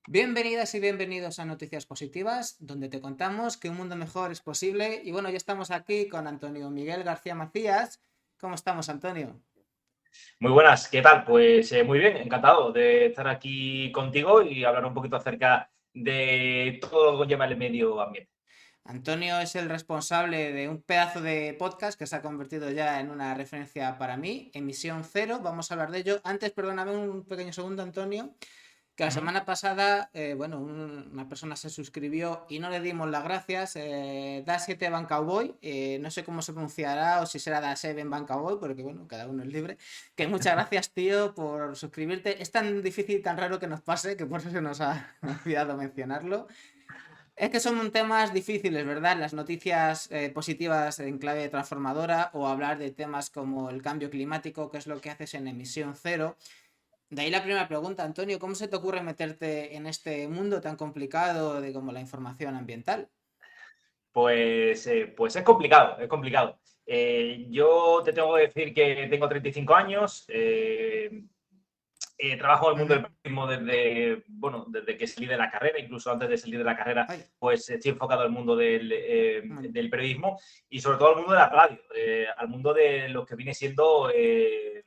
Bienvenidas y bienvenidos a Noticias Positivas, donde te contamos que un mundo mejor es posible. Y bueno, ya estamos aquí con Antonio Miguel García Macías. ¿Cómo estamos, Antonio? Muy buenas, ¿qué tal? Pues muy bien, encantado de estar aquí contigo y hablar un poquito acerca de todo lo que conlleva el medio ambiente. Antonio es el responsable de un pedazo de podcast que se ha convertido ya en una referencia para mí, Emisión Cero. Vamos a hablar de ello. Antes, perdóname un pequeño segundo, Antonio. Que la Ujú. semana pasada, una persona se suscribió y no le dimos las gracias. Da 7 Van Cowboy, no sé cómo se pronunciará o si será Da 7 Van Cowboy, porque bueno, cada uno es libre. Que muchas gracias, tío, por suscribirte. Es tan difícil, tan raro que nos pase, que por eso se nos ha olvidado mencionarlo. Es que son temas difíciles, ¿verdad? Las noticias positivas en clave transformadora o hablar de temas como el cambio climático, que es lo que haces en Emisión Cero. De ahí la primera pregunta, Antonio, ¿cómo se te ocurre meterte en este mundo tan complicado de como la información ambiental? Pues es complicado, es complicado. Yo te tengo que decir que tengo 35 años, trabajo en el mundo Ujú. del periodismo desde que salí de la carrera, incluso antes de salir de la carrera, Ay, pues estoy enfocado al mundo un momento. del periodismo y sobre todo al mundo de la radio, al mundo de lo que viene siendo el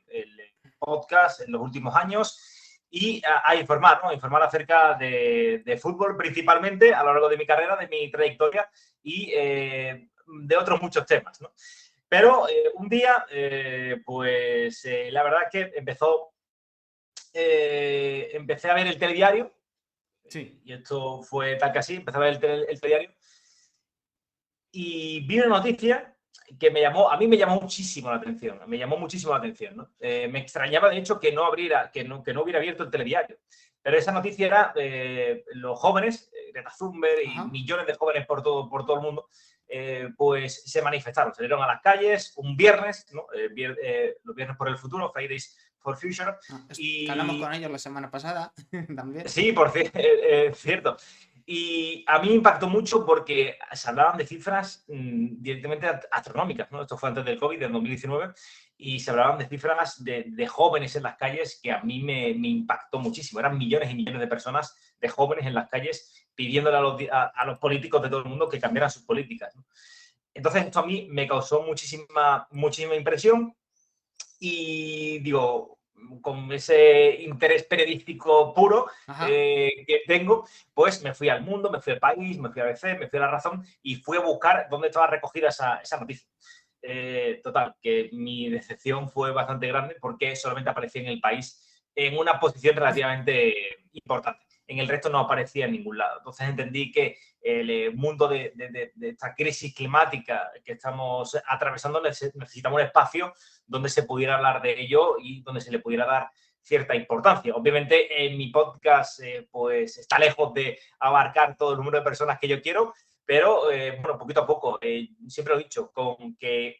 podcast en los últimos años y a informar, ¿no? A informar acerca de fútbol principalmente a lo largo de mi carrera, de mi trayectoria y de otros muchos temas, ¿no? Pero un día, la verdad es que empecé a ver el telediario, Sí. y esto fue tal que así, empecé a ver el telediario, y vi una noticia que a mí me llamó muchísimo la atención, me llamó muchísimo la atención, ¿no? Me extrañaba, de hecho, que no hubiera abierto el telediario. Pero esa noticia era los jóvenes, Greta Thunberg y Ajá. millones de jóvenes por todo el mundo, pues se manifestaron, salieron a las calles un viernes, ¿no? Los viernes por el futuro, Fridays for Future, Ah, que hablamos con y ellos la semana pasada también. sí, cierto. Y a mí me impactó mucho porque se hablaban de cifras directamente astronómicas, ¿no? Esto fue antes del COVID, del 2019, y se hablaban de cifras de jóvenes en las calles que a mí me impactó muchísimo. Eran millones y millones de personas, de jóvenes en las calles, pidiéndole a los políticos de todo el mundo que cambiaran sus políticas, ¿no? Entonces, esto a mí me causó muchísima impresión y digo, con ese interés periodístico puro Ajá. que tengo, pues me fui al Mundo, me fui al País, me fui a ABC, me fui a La Razón y fui a buscar dónde estaba recogida esa noticia. Total, que mi decepción fue bastante grande porque solamente aparecía en El País en una posición relativamente importante. En el resto no aparecía en ningún lado. Entonces entendí que el mundo de esta crisis climática que estamos atravesando necesitamos un espacio donde se pudiera hablar de ello y donde se le pudiera dar cierta importancia. Obviamente, en mi podcast, pues está lejos de abarcar todo el número de personas que yo quiero, pero bueno, poquito a poco, siempre lo he dicho, con que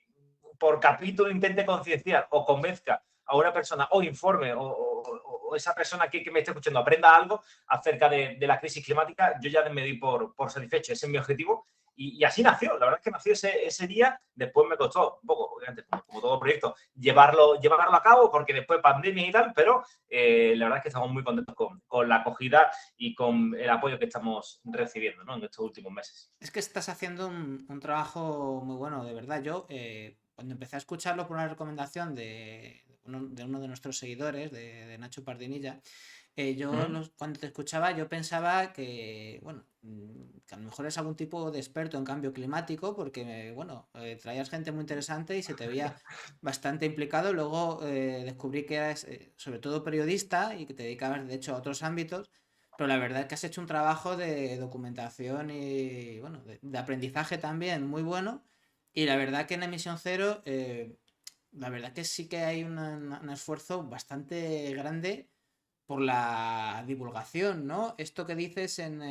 por capítulo intente concienciar o convenzca a una persona o informe o esa persona que me esté escuchando aprenda algo acerca de la crisis climática, yo ya me doy por satisfecho. Ese es mi objetivo y así nació, la verdad es que nació ese día, después me costó un poco, obviamente, como todo proyecto, llevarlo a cabo, porque después pandemia y tal, pero la verdad es que estamos muy contentos con la acogida y con el apoyo que estamos recibiendo, ¿no? En estos últimos meses. Es que estás haciendo un trabajo muy bueno, de verdad. Yo, cuando empecé a escucharlo por una recomendación de uno de nuestros seguidores, de Nacho Pardinilla, Uh -huh. cuando te escuchaba yo pensaba que, bueno, que a lo mejor es algún tipo de experto en cambio climático, porque, bueno, traías gente muy interesante y se te veía bastante implicado. Luego descubrí que eras sobre todo periodista y que te dedicabas, de hecho, a otros ámbitos. Pero la verdad es que has hecho un trabajo de documentación y, bueno, de aprendizaje también muy bueno. Y la verdad que en Emisión Cero, la verdad que sí que hay un esfuerzo bastante grande por la divulgación, ¿no? Esto que dices en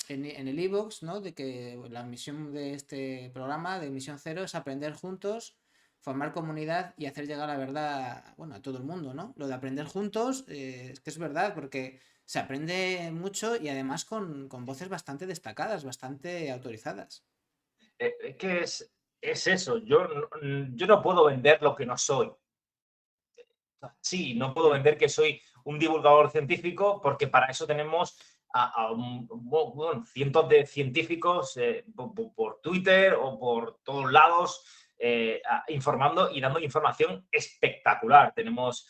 el iVoox, ¿no? De que la misión de este programa, de Misión Cero, es aprender juntos, formar comunidad y hacer llegar la verdad, bueno, a todo el mundo, ¿no? Lo de aprender juntos, es que es verdad, porque se aprende mucho y además con voces bastante destacadas, bastante autorizadas. Es que es eso, yo no puedo vender lo que no soy. Sí, no puedo Mm. vender que soy un divulgador científico porque para eso tenemos bueno, cientos de científicos por Twitter o por todos lados informando y dando información espectacular. Tenemos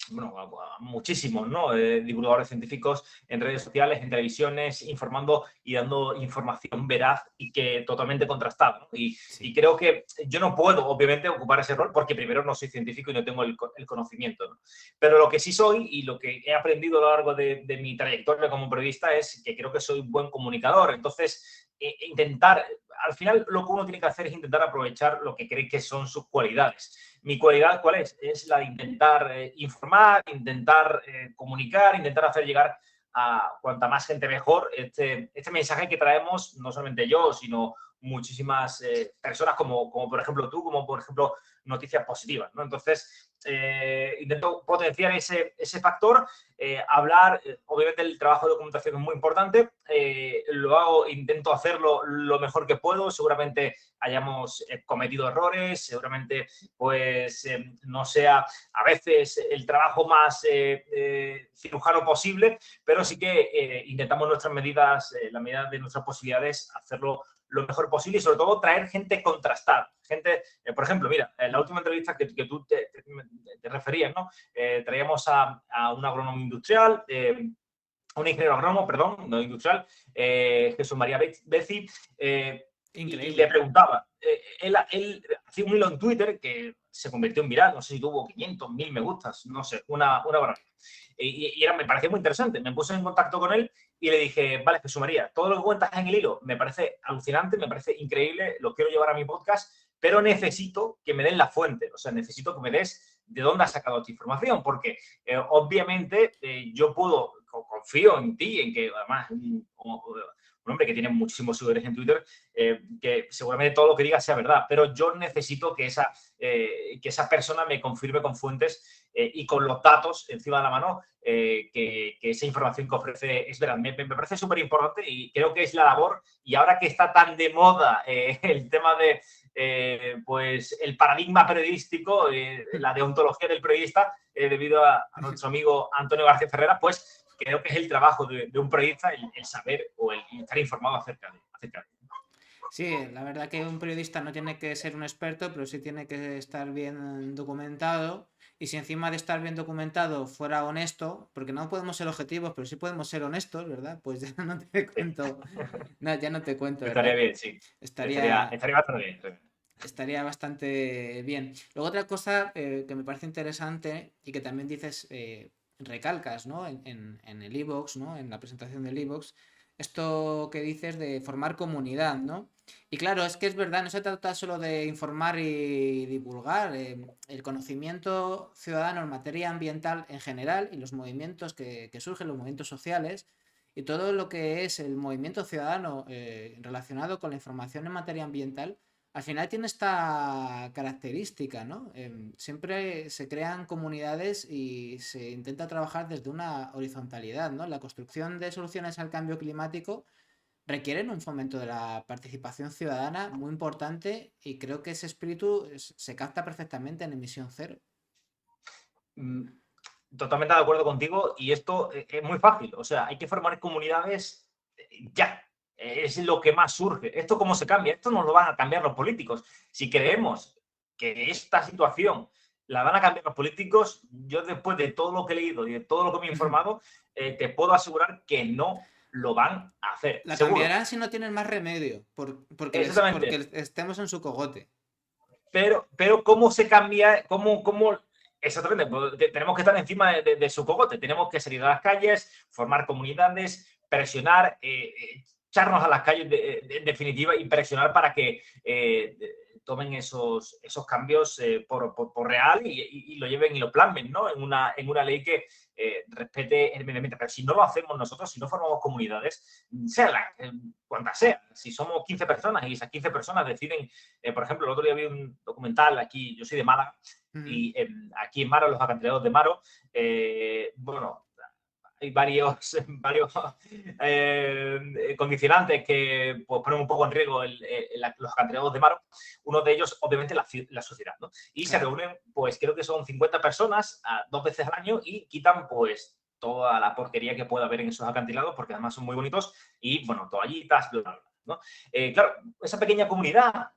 bueno, muchísimos, ¿no? Divulgadores científicos en redes sociales, en televisiones, informando y dando información veraz y que totalmente contrastada, ¿no? Y creo que yo no puedo, obviamente, ocupar ese rol porque primero no soy científico y no tengo el conocimiento, ¿no? Pero lo que sí soy y lo que he aprendido a lo largo de mi trayectoria como periodista es que creo que soy un buen comunicador. Entonces, intentar, al final lo que uno tiene que hacer es intentar aprovechar lo que cree que son sus cualidades. Mi cualidad, ¿cuál es? Es la de intentar informar, intentar comunicar, intentar hacer llegar a cuanta más gente mejor este mensaje que traemos, no solamente yo, sino muchísimas personas como por ejemplo tú, como por ejemplo noticias positivas, ¿no? Entonces, intento potenciar ese factor, hablar, obviamente el trabajo de documentación es muy importante, lo hago, intento hacerlo lo mejor que puedo, seguramente hayamos cometido errores, seguramente pues no sea a veces el trabajo más cirujano posible, pero sí que intentamos nuestras medidas, la medida de nuestras posibilidades, hacerlo lo mejor posible y sobre todo traer gente contrastada. Gente, por ejemplo, mira, en la última entrevista que tú te referías, ¿no? Traíamos a un agrónomo industrial, un ingeniero agrónomo, perdón, no industrial, Jesús María Bezi, y le preguntaba, él hacía un hilo en Twitter que se convirtió en viral, no sé si tuvo 500, 1000 me gustas, no sé, una barbaridad. Y me pareció muy interesante, me puse en contacto con él y le dije, vale, Jesús María, todo lo que cuentas en el hilo me parece alucinante, me parece increíble, lo quiero llevar a mi podcast, pero necesito que me den la fuente, o sea, necesito que me des de dónde has sacado esta información, porque obviamente yo confío en ti, en que además un hombre que tiene muchísimos seguidores en Twitter, que seguramente todo lo que diga sea verdad, pero yo necesito que esa persona me confirme con fuentes y con los datos encima de la mano que esa información que ofrece es verdad. Me parece súper importante y creo que es la labor, y ahora que está tan de moda el tema de pues el paradigma periodístico, la deontología del periodista, debido a nuestro amigo Antonio García Ferrera, pues creo que es el trabajo de un periodista el saber o el estar informado acerca de. Sí, la verdad que un periodista no tiene que ser un experto, pero sí tiene que estar bien documentado. Y si encima de estar bien documentado fuera honesto, porque no podemos ser objetivos, pero sí podemos ser honestos, ¿verdad? Pues ya no te cuento. No, ya no te cuento, Estaría ¿verdad? bien, sí. Estaría, Estaría bastante bien. estaría bastante bien. Luego otra cosa que me parece interesante y que también dices, recalcas, ¿no? En el iVoox, ¿no? En la presentación del iVoox, esto que dices de formar comunidad, ¿no? Y claro, es que es verdad, no se trata solo de informar y divulgar, el conocimiento ciudadano en materia ambiental en general y los movimientos que surgen, los movimientos sociales y todo lo que es el movimiento ciudadano relacionado con la información en materia ambiental al final tiene esta característica, ¿no? Siempre se crean comunidades y se intenta trabajar desde una horizontalidad, ¿no? La construcción de soluciones al cambio climático requieren un fomento de la participación ciudadana muy importante y creo que ese espíritu se capta perfectamente en Emisión Cero. Mm, Totalmente de acuerdo contigo y esto es muy fácil, o sea, hay que formar comunidades ya, es lo que más surge. ¿Esto cómo se cambia? Esto no lo van a cambiar los políticos. Si creemos que esta situación la van a cambiar los políticos, yo después de todo lo que he leído y de todo lo que me he informado, te puedo asegurar que no lo van a hacer, La seguro. cambiarán si no tienen más remedio, Exactamente. porque estemos en su cogote. Pero ¿cómo se cambia? Exactamente, pues, tenemos que estar encima de su cogote, tenemos que salir a las calles, formar comunidades, presionar, echarnos a las calles en definitiva y presionar para que tomen esos cambios por real y lo lleven y lo plasmen, ¿no? En una ley que respete el medio ambiente. Pero si no lo hacemos nosotros, si no formamos comunidades, sea cuantas sean, si somos 15 personas y esas 15 personas deciden, por ejemplo, el otro día vi un documental aquí, yo soy de Málaga, y aquí en Maro, los acantilados de Maro, bueno, hay varios condicionantes que pues, ponen un poco en riesgo los acantilados de Maro. Uno de ellos, obviamente, la sociedad, ¿no? Y se Claro. reúnen, pues creo que son 50 personas 2 veces al año y quitan, pues, toda la porquería que pueda haber en esos acantilados, porque además son muy bonitos y, bueno, toallitas, bla, bla, bla, ¿no? Claro, esa pequeña comunidad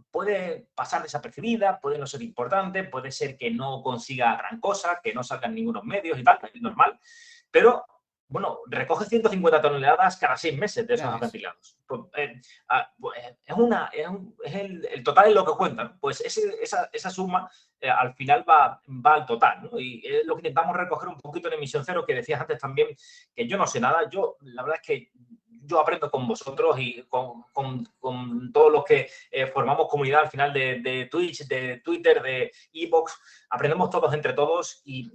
puede pasar desapercibida, puede no ser importante, puede ser que no consiga gran cosa, que no salgan ningunos medios y tal, es normal, pero bueno, recoge 150 toneladas cada 6 meses de Ya esos ves. acantilados. Pues, es el total es lo que cuenta, ¿no? Pues esa suma al final va al total, ¿no? Y es lo que intentamos recoger un poquito en Emisión Cero, que decías antes también, que yo no sé nada, yo la verdad es que yo aprendo con vosotros y con todos los que formamos comunidad al final de Twitch, de Twitter, de Evox, aprendemos todos entre todos y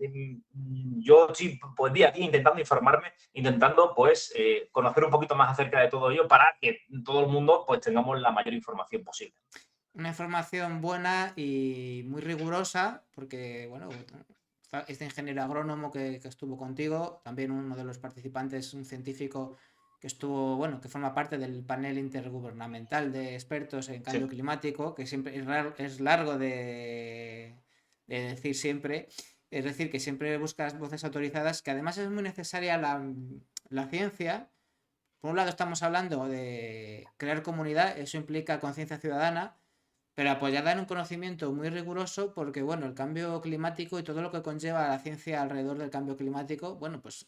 yo sí, pues día a día intentando informarme, intentando pues conocer un poquito más acerca de todo ello para que todo el mundo pues tengamos la mayor información posible. Una información buena y muy rigurosa, porque, bueno, este ingeniero agrónomo que estuvo contigo, también uno de los participantes, un científico que estuvo, bueno, que forma parte del panel intergubernamental de expertos en cambio Sí. climático, que siempre es largo de decir siempre, es decir, que siempre buscas voces autorizadas, que además es muy necesaria la ciencia. Por un lado estamos hablando de crear comunidad, eso implica conciencia ciudadana, pero apoyada en un conocimiento muy riguroso porque, bueno, el cambio climático y todo lo que conlleva la ciencia alrededor del cambio climático, bueno, pues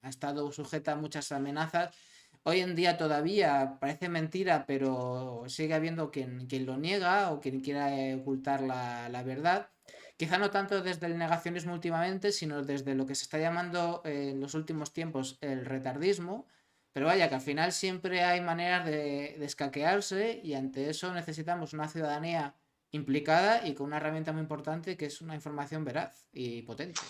ha estado sujeta a muchas amenazas. Hoy en día todavía parece mentira, pero sigue habiendo quien lo niega o quien quiera ocultar la verdad. Quizá no tanto desde el negacionismo últimamente, sino desde lo que se está llamando en los últimos tiempos el retardismo, pero vaya, que al final siempre hay maneras de escaquearse y ante eso necesitamos una ciudadanía implicada y con una herramienta muy importante que es una información veraz y potente.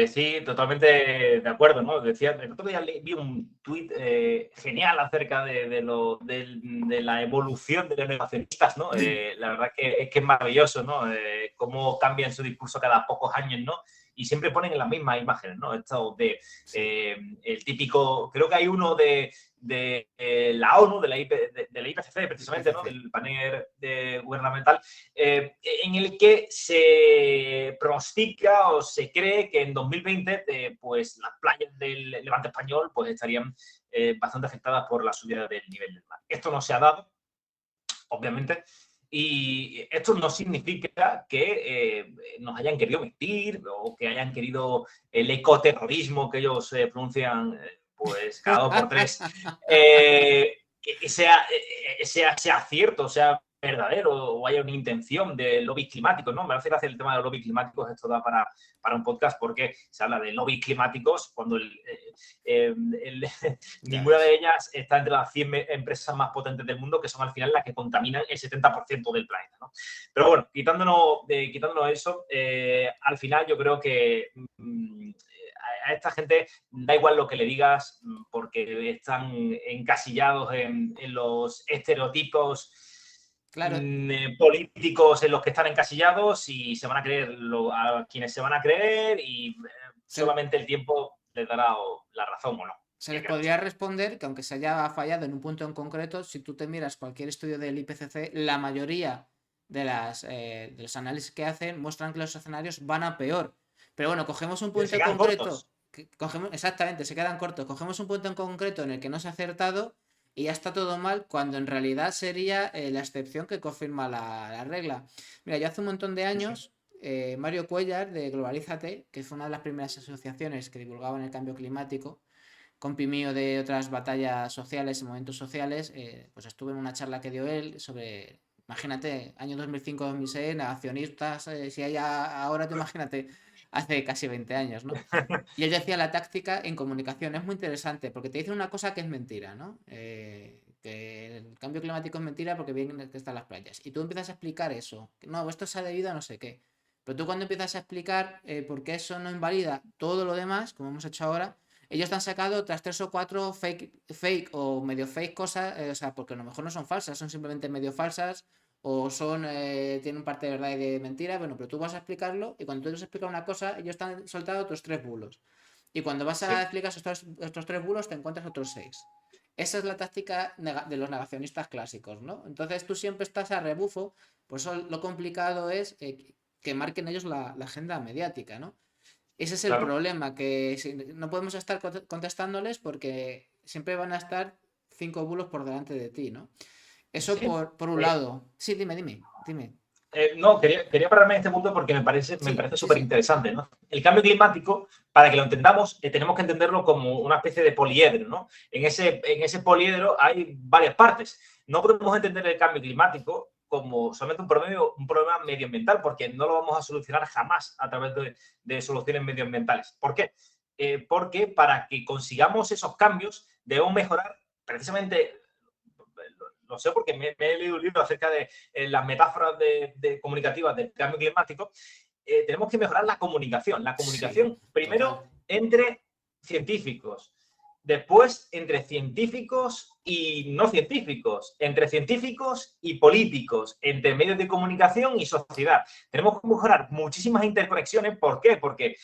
Sí, totalmente de acuerdo, ¿no? Decía, el otro día vi un tuit genial acerca de la evolución de los negacionistas, ¿no? La verdad que es maravilloso, ¿no? Cómo cambian su discurso cada pocos años, ¿no? Y siempre ponen en las mismas imágenes, ¿no? Esto de Sí. el típico, creo que hay uno de la ONU, de la IPCC, precisamente, ¿no? IPCC. Del panel gubernamental, en el que se pronostica o se cree que en 2020 pues las playas del Levante español pues estarían bastante afectadas por la subida del nivel del mar. Esto no se ha dado, obviamente, y esto no significa que nos hayan querido mentir o que hayan querido el ecoterrorismo que ellos pronuncian pues cada dos por tres, que sea cierto, sea verdadero o haya una intención de lobbies climáticos, ¿no? Me hace gracia el tema de los lobbies climáticos, esto da para un podcast porque se habla de lobbies climáticos cuando Ya ninguna de ves. ellas está entre las 100 empresas más potentes del mundo, que son al final las que contaminan el 70% del planeta, ¿no? Pero bueno, quitándonos eso, al final yo creo que a esta gente da igual lo que le digas porque están encasillados en los estereotipos Claro, políticos en los que están encasillados y se van a creer a quienes se van a creer y se, solamente el tiempo les dará la razón o no. se Ya les queremos podría ver. responder que aunque se haya fallado en un punto en concreto, si tú te miras cualquier estudio del IPCC, la mayoría de los análisis que hacen muestran que los escenarios van a peor. Pero bueno, cogemos un Pero punto se en quedan concreto, cortos. exactamente, se quedan cortos, cogemos un punto en concreto en el que no se ha acertado y ya está todo mal, cuando en realidad sería la excepción que confirma la regla. Mira, yo hace un montón de Sí, sí. años, Mario Cuellar de Globalízate, que fue una de las primeras asociaciones que divulgaban el cambio climático, compi mío de otras batallas sociales y momentos sociales, pues estuve en una charla que dio él sobre, imagínate, año 2005-2006, negacionistas, si hay ahora, te imagínate, hace casi 20 años, ¿no? Y él decía la táctica en comunicación, es muy interesante, porque te dice una cosa que es mentira, ¿no? Que el cambio climático es mentira porque vienen que están las playas. Y tú empiezas a explicar eso, no, esto se ha debido a no sé qué. Pero tú cuando empiezas a explicar por qué eso no invalida todo lo demás, como hemos hecho ahora, ellos te han sacado otras tres o cuatro fake o medio fake cosas, o sea, porque a lo mejor no son falsas, son simplemente medio falsas o tienen parte de verdad y de mentira, bueno, pero tú vas a explicarlo y cuando tú les explicas una cosa, ellos te han soltado otros tres bulos. Y cuando vas a Sí. explicar estos tres bulos, te encuentras otros seis. Esa es la táctica de los negacionistas clásicos, ¿no? Entonces tú siempre estás a rebufo, por eso lo complicado es que marquen ellos la agenda mediática, ¿no? Ese es el claro. problema, que no podemos estar contestándoles porque siempre van a estar 5 bulos por delante de ti, ¿no? Eso Sí. por un lado. Sí, dime. No, quería pararme en este punto porque me Sí, parece sí, súper sí. interesante, ¿no? El cambio climático, para que lo entendamos, tenemos que entenderlo como una especie de poliedro, ¿no? En ese poliedro hay varias partes. No podemos entender el cambio climático como solamente un problema medioambiental, porque no lo vamos a solucionar jamás a través de soluciones medioambientales. ¿Por qué? Porque para que consigamos esos cambios debemos mejorar precisamente, lo sé porque me he leído un libro acerca de las metáforas comunicativas del cambio climático. Tenemos que mejorar la comunicación. La Sí, comunicación, primero, total. entre científicos, después entre científicos y no científicos, entre científicos y políticos, entre medios de comunicación y sociedad. Tenemos que mejorar muchísimas interconexiones. ¿Por qué? Porque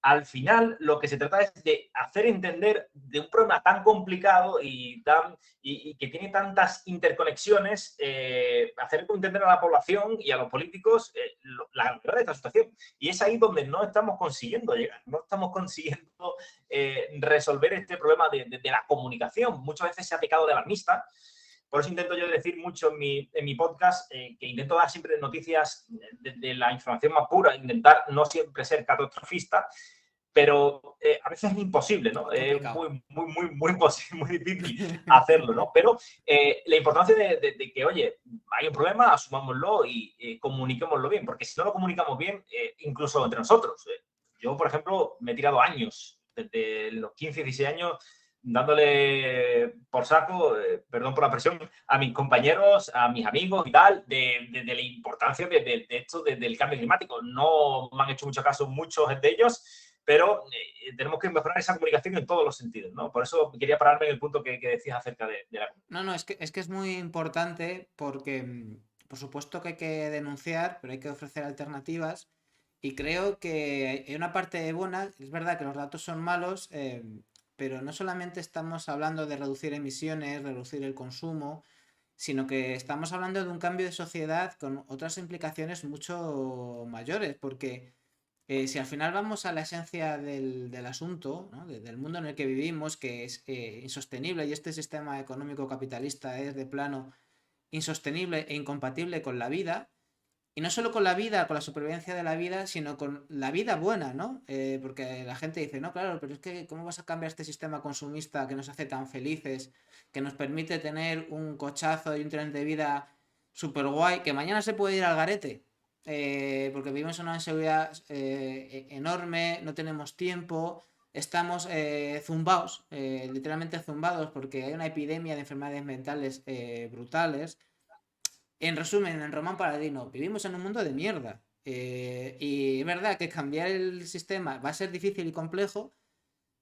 al final lo que se trata es de hacer entender de un problema tan complicado y que tiene tantas interconexiones, hacer entender a la población y a los políticos la gravedad de esta situación. Y es ahí donde no estamos consiguiendo llegar, no estamos consiguiendo resolver este problema de la comunicación. Muchas veces se ha pecado de alarmista. Por eso intento yo decir mucho en mi podcast que intento dar siempre noticias de la información más pura, intentar no siempre ser catastrofista, pero a veces es imposible, ¿no? Es Complicado. muy difícil hacerlo, ¿no? Pero la importancia de que, oye, hay un problema, asumámoslo y comuniquémoslo bien, porque si no lo comunicamos bien, incluso entre nosotros. Yo, por ejemplo, me he tirado años, desde los 15, 16 años, dándole por saco, perdón por la presión, a mis compañeros, a mis amigos y tal, de la importancia de esto, del cambio climático. No me han hecho mucho caso muchos de ellos, pero tenemos que mejorar esa comunicación en todos los sentidos, ¿no? Por eso quería pararme en el punto que decías acerca de la... No, es que es muy importante porque, por supuesto que hay que denunciar, pero hay que ofrecer alternativas. Y creo que hay una parte buena, es verdad que los datos son malos, pero no solamente estamos hablando de reducir emisiones, reducir el consumo, sino que estamos hablando de un cambio de sociedad con otras implicaciones mucho mayores, porque si al final vamos a la esencia del asunto, ¿no? Del mundo en el que vivimos, que es insostenible, y este sistema económico capitalista es de plano insostenible e incompatible con la vida, y no solo con la vida, con la supervivencia de la vida, sino con la vida buena, ¿no? Porque la gente dice, no, claro, pero es que ¿cómo vas a cambiar este sistema consumista que nos hace tan felices, que nos permite tener un cochazo y un tren de vida súper guay, que mañana se puede ir al garete? Porque vivimos en una inseguridad enorme, no tenemos tiempo, estamos zumbados, literalmente zumbados, porque hay una epidemia de enfermedades mentales brutales. En resumen, en Román Paladino, vivimos en un mundo de mierda. Y es verdad que cambiar el sistema va a ser difícil y complejo,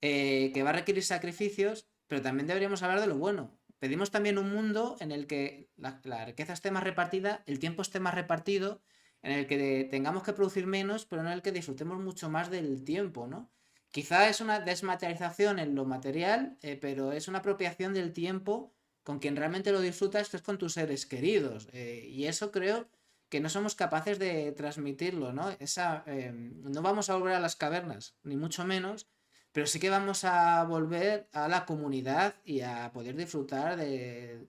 que va a requerir sacrificios, pero también deberíamos hablar de lo bueno. Pedimos también un mundo en el que la riqueza esté más repartida, el tiempo esté más repartido, en el que tengamos que producir menos, pero en el que disfrutemos mucho más del tiempo, ¿no? Quizá es una desmaterialización en lo material, pero es una apropiación del tiempo con quien realmente lo disfrutas, que es con tus seres queridos. Y eso creo que no somos capaces de transmitirlo, ¿no? No vamos a volver a las cavernas, ni mucho menos, pero sí que vamos a volver a la comunidad y a poder disfrutar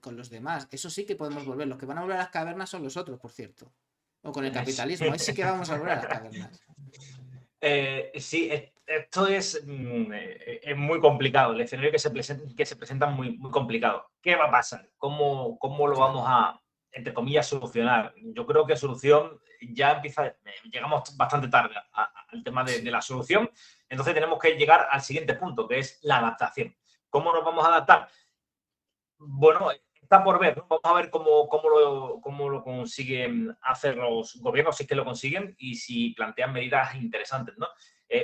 con los demás. Eso sí que podemos volver. Los que van a volver a las cavernas son los otros, por cierto. O con el capitalismo. Ahí sí que vamos a volver a las cavernas. Sí, esto es muy complicado. El escenario que se presenta es muy complicado. ¿Qué va a pasar? ¿Cómo lo vamos Claro. a, entre comillas, solucionar? Yo creo que solución ya empieza, llegamos bastante tarde al tema de Sí. la solución. Entonces tenemos que llegar al siguiente punto, que es la adaptación. ¿Cómo nos vamos a adaptar? Bueno, está por ver, ¿no? Vamos a ver cómo lo consiguen hacer los gobiernos, si es que lo consiguen y si plantean medidas interesantes, ¿no?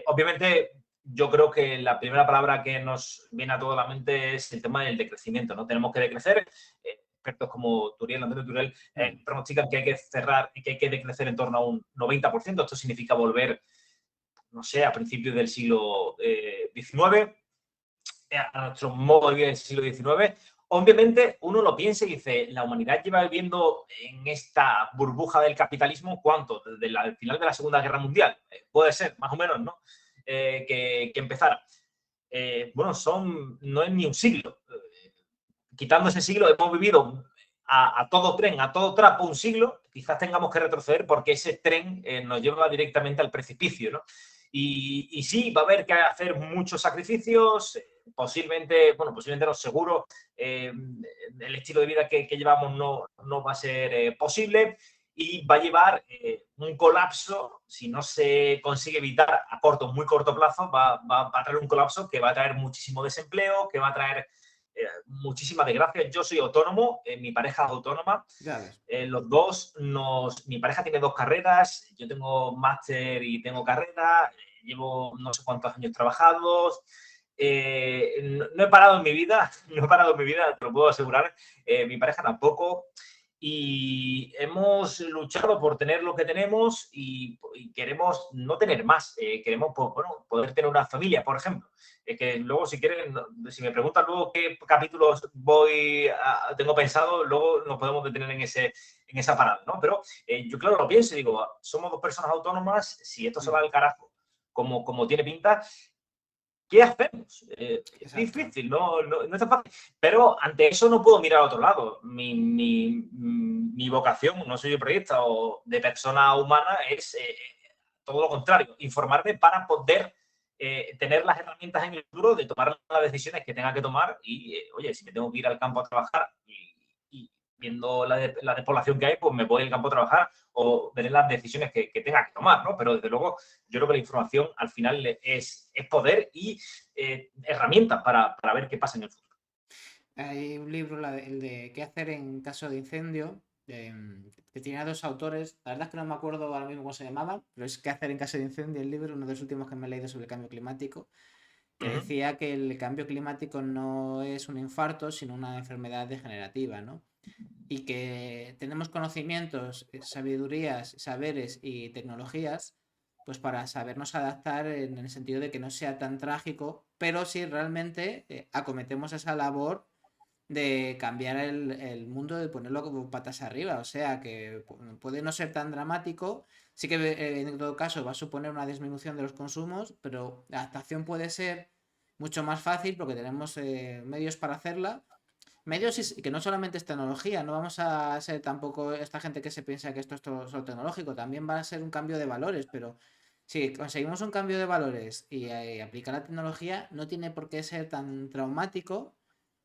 Obviamente, yo creo que la primera palabra que nos viene a toda la mente es el tema del decrecimiento, ¿no? Tenemos que decrecer. Expertos como Antonio Turiel, Mm. pronostican que hay que cerrar, que hay que decrecer en torno a un 90%. Esto significa volver, no sé, a principios del siglo XIX. a nuestro modo de vida del siglo XIX, obviamente uno lo piensa y dice, la humanidad lleva viviendo en esta burbuja del capitalismo, ¿cuánto? Desde el final de la Segunda Guerra Mundial. Puede ser, más o menos, ¿no? Que empezara. Bueno, no es ni un siglo. Quitando ese siglo, hemos vivido a todo tren, a todo trapo un siglo, quizás tengamos que retroceder porque ese tren nos lleva directamente al precipicio, ¿no? Y sí, va a haber que hacer muchos sacrificios, posiblemente no, seguro, el estilo de vida que llevamos no va a ser posible y va a llevar un colapso, si no se consigue evitar a muy corto plazo, va a traer un colapso que va a traer muchísimo desempleo, que va a traer muchísimas desgracias. Yo soy autónomo, mi pareja es autónoma. Ya ves. Los dos mi pareja tiene 2 carreras, yo tengo máster y tengo carrera, llevo no sé cuántos años trabajados. No he parado en mi vida, no he parado en mi vida, te lo puedo asegurar. Mi pareja tampoco. Y hemos luchado por tener lo que tenemos y queremos no tener más. Queremos poder tener una familia, por ejemplo. Que luego, si quieren, si me preguntan luego qué capítulos tengo pensado, luego nos podemos detener en esa parada, ¿no? Pero yo, claro, lo pienso y digo, somos 2 personas autónomas, si esto se va al carajo, como tiene pinta, ¿qué hacemos? Es difícil, no es tan fácil. Pero ante eso no puedo mirar a otro lado. Mi vocación, no soy periodista o de persona humana, es todo lo contrario, informarme para poder tener las herramientas en el futuro de tomar las decisiones que tenga que tomar y, oye, si me tengo que ir al campo a trabajar y viendo la despoblación que hay, pues me voy al campo a trabajar o veré las decisiones que tenga que tomar, ¿no? Pero desde luego yo creo que la información al final es poder y herramientas para ver qué pasa en el futuro. Hay un libro, el de ¿Qué hacer en caso de incendio? Que tiene a 2 autores. La verdad es que no me acuerdo ahora mismo cómo se llamaba, pero es ¿Qué hacer en caso de incendio? El libro, uno de los últimos que me he leído sobre el cambio climático, que decía que el cambio climático no es un infarto, sino una enfermedad degenerativa, ¿no? Y que tenemos conocimientos, sabidurías, saberes y tecnologías, pues para sabernos adaptar en el sentido de que no sea tan trágico, pero si realmente acometemos esa labor de cambiar el mundo, de ponerlo como patas arriba. O sea que puede no ser tan dramático. Sí que en todo caso va a suponer una disminución de los consumos, pero la adaptación puede ser mucho más fácil porque tenemos medios para hacerla. Medios que no solamente es tecnología, no vamos a ser tampoco esta gente que se piensa que esto es todo solo tecnológico, también va a ser un cambio de valores, pero si conseguimos un cambio de valores y aplicar la tecnología, no tiene por qué ser tan traumático,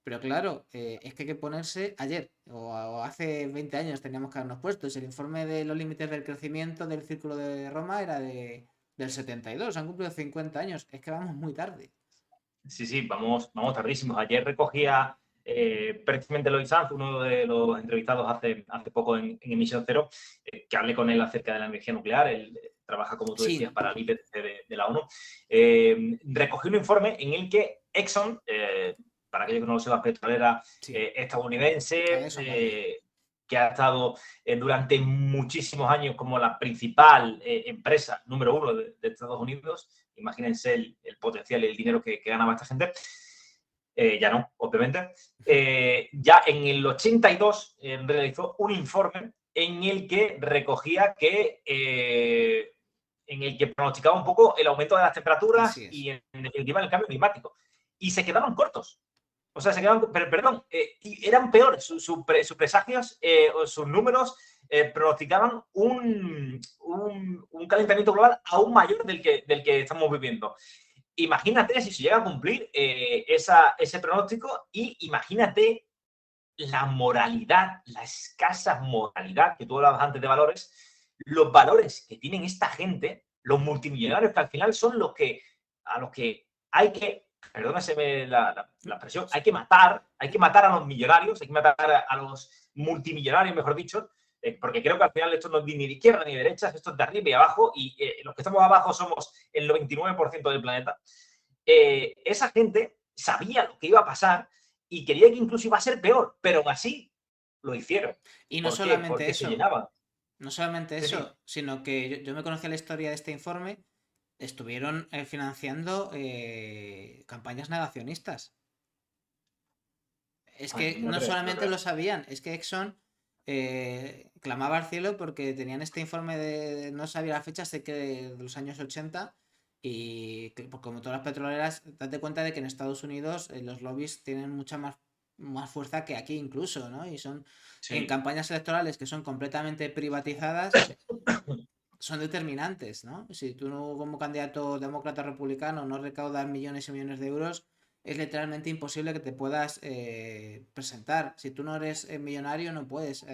pero claro, es que hay que ponerse ayer o hace 20 años teníamos que habernos puesto. El informe de los límites del crecimiento del Círculo de Roma era del 72, han cumplido 50 años, es que vamos muy tarde. Sí, vamos tardísimos. Ayer recogía precisamente Eloy Sanz, uno de los entrevistados hace poco en Emisión Cero, que hablé con él acerca de la energía nuclear. Él trabaja, como tú decías, Sí, para el IPCC de la ONU. Recogí un informe en el que Exxon, para aquellos que no lo sepan, petrolera sí, a estadounidense, eso voy. que ha estado durante muchísimos años como la principal empresa número 1 de Estados Unidos. Imagínense el potencial y el dinero que ganaba esta gente. Ya no, obviamente. Ya en el 82 realizó un informe en el que recogía en el que pronosticaba un poco el aumento de las temperaturas Así es. y, en definitiva, el cambio climático. Y se quedaron cortos. O sea, perdón, y eran peores. Sus presagios o sus números pronosticaban un calentamiento global aún mayor del que estamos viviendo. Imagínate si se llega a cumplir ese pronóstico y imagínate la moralidad, la escasa moralidad, que tú hablabas antes de valores, los valores que tienen esta gente, los multimillonarios, que al final son a los que hay que, perdónaseme la expresión, hay que matar a los millonarios, hay que matar a los multimillonarios, mejor dicho, porque creo que al final esto no es ni de izquierda ni de derecha, esto es de arriba y abajo, y los que estamos abajo somos el 99% del planeta. Esa gente sabía lo que iba a pasar y quería que incluso iba a ser peor, pero aún así lo hicieron. Y no ¿Por qué? solamente Porque se eso, llenaban. no solamente Sí, sí. eso, sino que yo me conocía la historia de este informe estuvieron financiando campañas negacionistas. Es Ay, que no no creo, no solamente creo. lo sabían, es que Exxon clamaba al cielo porque tenían este informe de, no sabía la fecha, sé que de los años 80, y pues como todas las petroleras, date cuenta de que en Estados Unidos los lobbies tienen mucha más fuerza que aquí incluso, ¿no? Y son en Sí. campañas electorales que son completamente privatizadas, son determinantes, ¿no? Si tú como candidato demócrata republicano no recaudas millones y millones de euros, es literalmente imposible que te puedas presentar. Si tú no eres millonario, no puedes,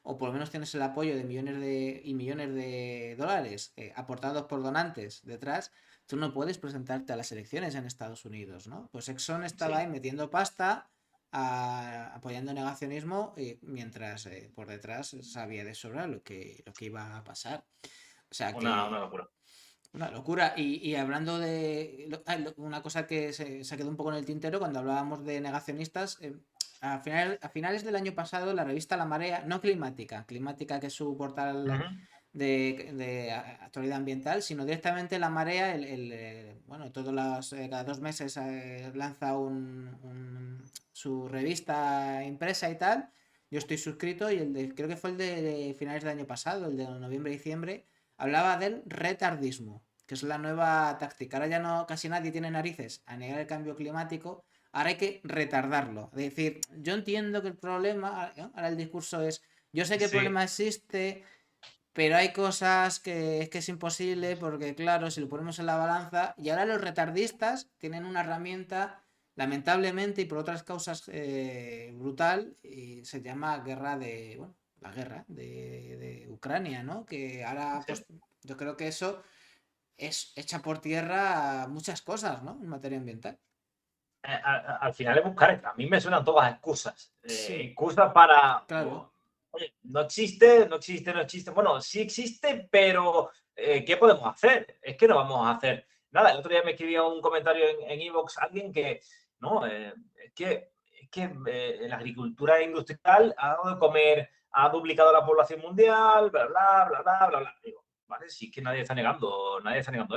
o por lo menos tienes el apoyo de millones de dólares aportados por donantes detrás, tú no puedes presentarte a las elecciones en Estados Unidos, ¿no? Pues Exxon estaba Sí, ahí metiendo pasta, apoyando el negacionismo, mientras por detrás sabía de sobra lo que iba a pasar. O sea una que locura. una locura. Y hablando de una cosa que se quedó un poco en el tintero cuando hablábamos de negacionistas, a finales del año pasado la revista La Marea, no climática que es su portal Ujú. de actualidad ambiental, sino directamente La Marea, bueno, cada 2 meses lanza su revista impresa y tal. Yo estoy suscrito y creo que fue el de finales del año pasado, el de noviembre-diciembre, hablaba del retardismo, que es la nueva táctica. Ahora ya no casi nadie tiene narices a negar el cambio climático, ahora hay que retardarlo. Es decir, yo entiendo que el problema, ahora el discurso es, yo sé que el Sí. problema existe, pero hay cosas que es imposible porque, claro, si lo ponemos en la balanza, y ahora los retardistas tienen una herramienta, lamentablemente y por otras causas brutal, y se llama bueno, la guerra de Ucrania, ¿no? Que ahora, Sí. pues, yo creo que eso es echa por tierra muchas cosas, ¿no? En materia ambiental. Al final es buscar, a mí me suenan todas excusas. Sí, Excusas para, claro. oye, no existe, no existe, no existe. Bueno, sí existe, pero ¿qué podemos hacer? Es que no vamos a hacer nada. El otro día me escribía un comentario en iVoox alguien que, no, es que la agricultura industrial ha dado de comer, ha duplicado la población mundial, bla, bla, bla, bla, bla, bla. Digo, vale, sí que nadie está negando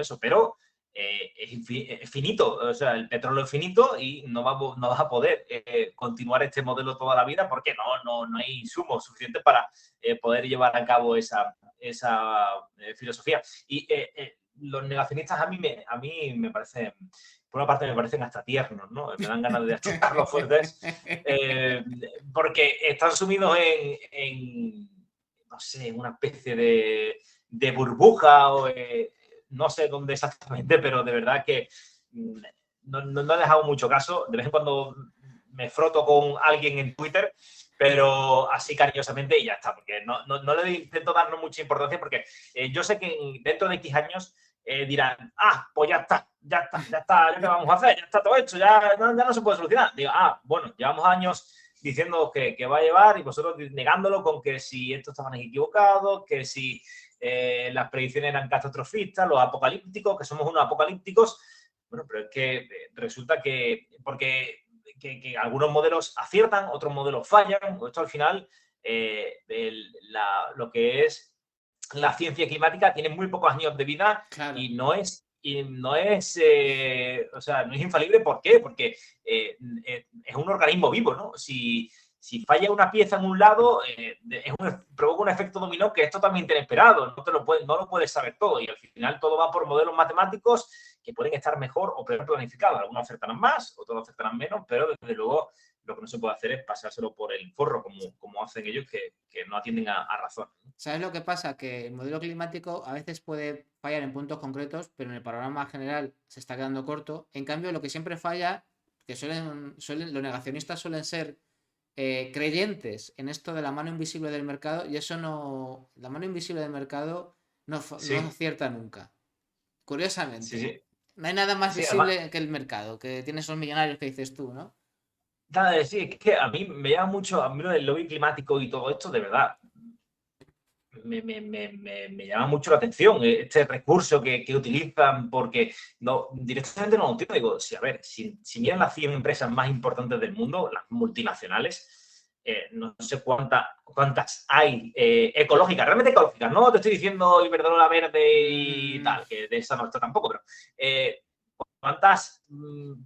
eso, pero es finito, o sea, el petróleo es finito y no vas a poder continuar este modelo toda la vida porque no hay insumos suficientes para poder llevar a cabo esa filosofía. Y los negacionistas a mí me parecen, por una parte me parecen hasta tiernos, ¿no? Me dan ganas de achucarlos fuertes, eh, porque están sumidos no sé, una especie de burbuja o no sé dónde exactamente, pero de verdad que no he dejado mucho caso. De vez en cuando me froto con alguien en Twitter, pero así cariñosamente y ya está, porque no le intento darnos mucha importancia porque yo sé que dentro de X años dirán, pues ya está, ya está, ya está, ya qué vamos a hacer, ya está todo hecho, ya no se puede solucionar. Digo, bueno, llevamos años diciendo que va a llevar y vosotros negándolo con que si estos estaban equivocados, que si las predicciones eran catastrofistas, los apocalípticos, que somos unos apocalípticos. Bueno, pero es que resulta que, porque que algunos modelos aciertan, otros modelos fallan, esto al final, lo que es la ciencia climática tiene muy pocos años de vida Claro. o sea, no es infalible. ¿Por qué? Porque es un organismo vivo, ¿no? Si falla una pieza en un lado, provoca un efecto dominó que es totalmente inesperado. No lo puedes saber todo y al final todo va por modelos matemáticos que pueden estar mejor o peor planificados. Algunos acertarán más, otros acertarán menos, pero desde luego lo que no se puede hacer es pasárselo por el forro, como hacen ellos, que no atienden a razón. ¿Sabes lo que pasa? Que el modelo climático a veces puede fallar en puntos concretos, pero en el panorama general se está quedando corto. En cambio, lo que siempre falla, que los negacionistas suelen ser creyentes en esto de la mano invisible del mercado, y eso no, la mano invisible del mercado no Sí, acierta nunca. sí, Curiosamente, sí. no hay nada más Sí, además, visible que el mercado, que tiene esos millonarios que dices tú, ¿no? nada, sí, es que a mí me llama mucho, a mí lo del lobby climático y todo esto, de verdad, me llama mucho la atención este recurso que utilizan, porque directamente no lo entiendo. Digo, si, a ver, si miran las 100 empresas más importantes del mundo, las multinacionales, no sé cuántas hay ecológicas, realmente ecológicas. No te estoy diciendo Iberdrola verde y tal, que de esa no está tampoco, pero ¿cuántas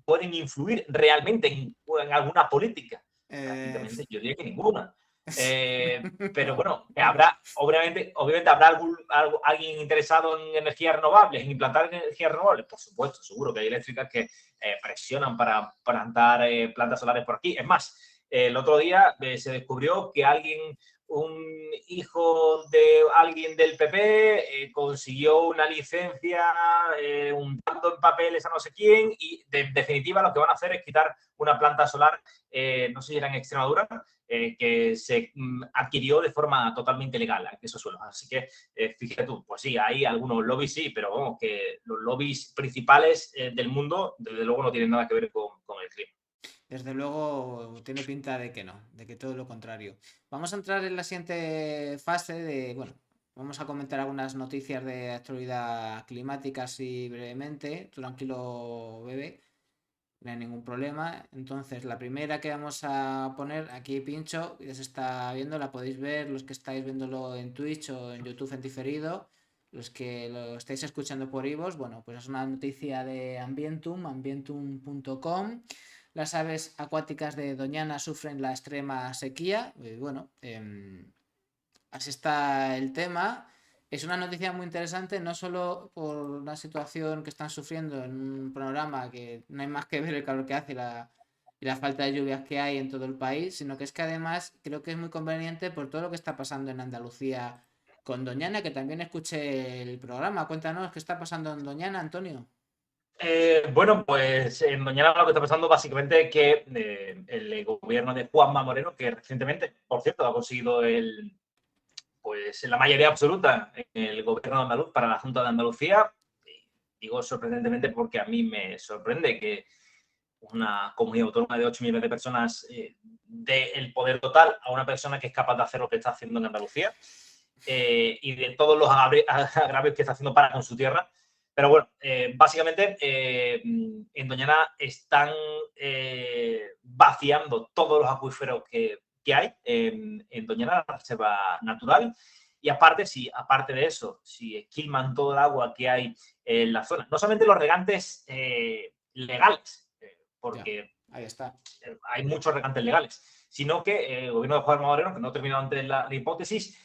pueden influir realmente en alguna política? Prácticamente, yo diría que ninguna. Pero bueno, obviamente habrá alguien interesado en energías renovables, en implantar energías renovables. Por supuesto, seguro que hay eléctricas que presionan para plantar plantas solares por aquí. Es más, el otro día se descubrió que un hijo de alguien del PP consiguió una licencia untando en papeles a no sé quién y en definitiva lo que van a hacer es quitar una planta solar, no sé si era en Extremadura, que se adquirió de forma totalmente legal en esos suelos. Así que fíjate tú, pues sí, hay algunos lobbies, sí, pero vamos, que los lobbies principales del mundo desde luego no tienen nada que ver con el clima. Desde luego tiene pinta de que no, de que todo lo contrario. Vamos a entrar en la siguiente fase de, bueno, vamos a comentar algunas noticias de actualidad climática así brevemente. Tú tranquilo, bebé, no hay ningún problema. Entonces, la primera que vamos a poner, aquí pincho, ya se está viendo, la podéis ver los que estáis viéndolo en Twitch o en YouTube en diferido. Los que lo estáis escuchando por iVoox, bueno, pues es una noticia de Ambientum, ambientum.com. Las aves acuáticas de Doñana sufren la extrema sequía. Bueno, así está el tema. Es una noticia muy interesante, no solo por la situación que están sufriendo en un programa que no hay más que ver el calor que hace y la falta de lluvias que hay en todo el país, sino que es que además creo que es muy conveniente por todo lo que está pasando en Andalucía con Doñana, que también escuché el programa. Cuéntanos qué está pasando en Doñana, Antonio. Bueno, pues en Doñana lo que está pasando básicamente es que el gobierno de Juanma Moreno, que recientemente, por cierto, ha conseguido pues la mayoría absoluta en el gobierno de andaluz para la Junta de Andalucía, digo sorprendentemente porque a mí me sorprende que una comunidad autónoma de 8 millones de personas dé el poder total a una persona que es capaz de hacer lo que está haciendo en Andalucía y de todos los agravios que está haciendo para con su tierra. Pero bueno, básicamente en Doñana están vaciando todos los acuíferos que hay en Doñana, la reserva natural. Y aparte de eso, si esquilman todo el agua que hay en la zona, no solamente los regantes legales, Ya, porque ahí está. hay muchos regantes legales, sino que el gobierno de Juan Moreno, que no he terminado antes la hipótesis,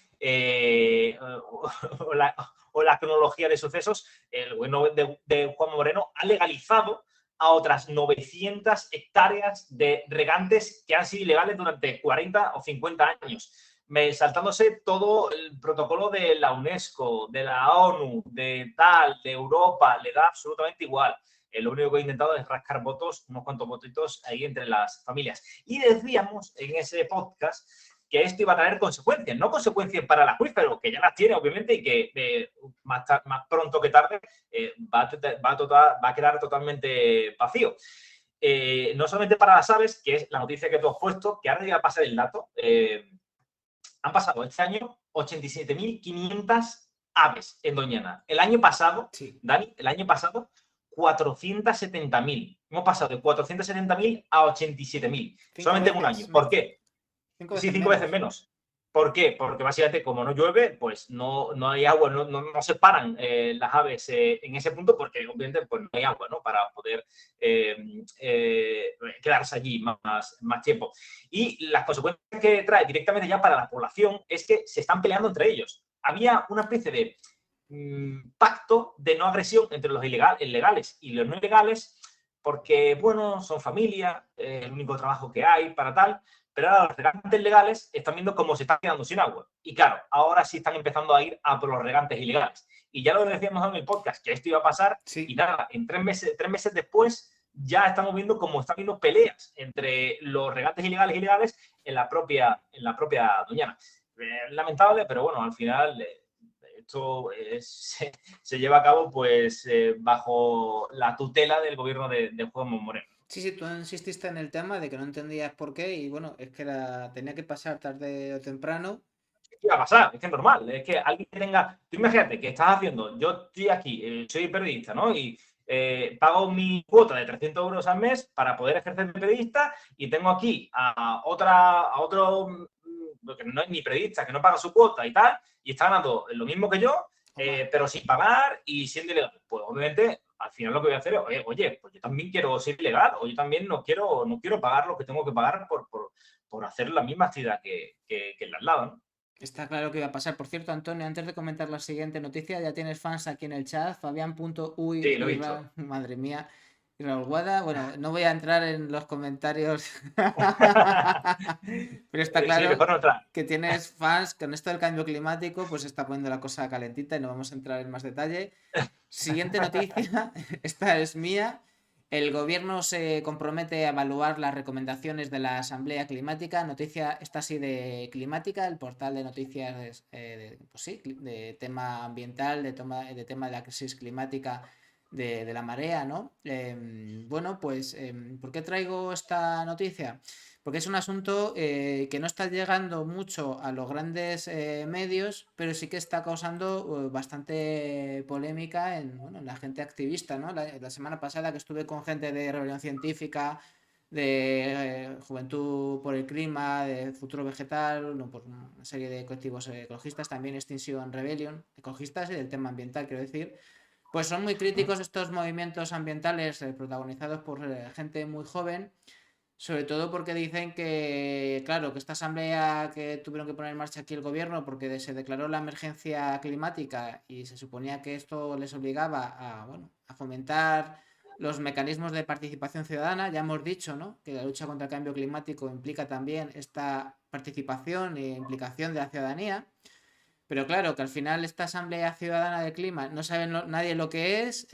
o la cronología de sucesos, el gobierno de Juan Moreno ha legalizado a otras 900 hectáreas de regantes que han sido ilegales durante 40 o 50 años, saltándose todo el protocolo de la UNESCO, de la ONU, de Europa, le da absolutamente igual. Lo único que he intentado es rascar votos, unos cuantos votitos ahí entre las familias. Y decíamos en ese podcast que esto iba a traer consecuencias, no consecuencias para el acuífero, que ya las tiene obviamente y que más pronto que tarde va a quedar totalmente vacío. No solamente para las aves, que es la noticia que tú has puesto, que ahora llega a pasar el dato, han pasado este año 87.500 aves en Doñana. El año pasado, Sí. Dani, 470.000. Hemos pasado de 470.000 a 87.000. Cinco Solamente en un veces año. ¿Por menos. qué? Cinco Sí, veces 5 veces menos. menos. ¿Por qué? Porque básicamente como no llueve, pues no hay agua, no se paran las aves en ese punto porque obviamente pues, no hay agua, ¿no? Para poder quedarse allí más tiempo. Y las consecuencias que trae directamente ya para la población es que se están peleando entre ellos. Había una especie de pacto de no agresión entre los ilegales y los no ilegales porque, bueno, son familia, el único trabajo que hay para tal, pero ahora los regantes legales están viendo cómo se están quedando sin agua. Y claro, ahora sí están empezando a ir a por los regantes ilegales. Y ya lo decíamos en el podcast, que esto iba a pasar, Sí. y nada, en 3 meses después ya estamos viendo cómo están viendo peleas entre los regantes ilegales en la propia Doñana. Lamentable, pero bueno, al final esto se lleva a cabo pues bajo la tutela del gobierno de Juan Moreno. Sí, sí, tú insististe en el tema de que no entendías por qué y bueno, es que tenía que pasar tarde o temprano. ¿Qué va a pasar? Es que es normal, es que alguien que tenga, tú imagínate que estás haciendo, yo estoy aquí, soy periodista, ¿no? Y pago mi cuota de 300 euros al mes para poder ejercer mi periodista y tengo aquí a otro que no es ni periodista, que no paga su cuota y tal, y está ganando lo mismo que yo, pero sin pagar y siendo ilegal. Pues obviamente, al final lo que voy a hacer es, oye, pues yo también quiero ser ilegal, o yo también no quiero pagar lo que tengo que pagar por hacer la misma actividad que el de al lado, ¿no? Está claro que iba a pasar. Por cierto, Antonio, antes de comentar la siguiente noticia, ya tienes fans aquí en el chat. Fabián.uy Sí, lo he visto. Madre mía. Y Raúl Guada. Bueno, no voy a entrar en los comentarios. Pero está Sí, claro mejor no entrar. que tienes fans. Con esto del cambio climático, pues está poniendo la cosa calentita y no vamos a entrar en más detalle. Siguiente noticia. Esta es mía. El gobierno se compromete a evaluar las recomendaciones de la Asamblea Climática. Noticia, esta sí de Climática, el portal de noticias pues sí, de tema ambiental, de tema de la crisis climática de la marea, ¿no? Bueno, pues, ¿por qué traigo esta noticia? Porque es un asunto que no está llegando mucho a los grandes medios, pero sí que está causando bastante polémica bueno, en la gente activista, ¿no? La semana pasada que estuve con gente de Rebelión Científica, de Juventud por el Clima, de Futuro Vegetal, no, por una serie de colectivos ecologistas, también Extinction Rebellion, ecologistas y del tema ambiental, quiero decir, pues son muy críticos estos movimientos ambientales protagonizados por gente muy joven, sobre todo porque dicen que, claro, que esta asamblea que tuvieron que poner en marcha aquí el gobierno porque se declaró la emergencia climática y se suponía que esto les obligaba a, bueno, a fomentar los mecanismos de participación ciudadana. Ya hemos dicho, ¿no?, que la lucha contra el cambio climático implica también esta participación e implicación de la ciudadanía. Pero claro, que al final esta Asamblea Ciudadana del Clima no sabe nadie lo que es.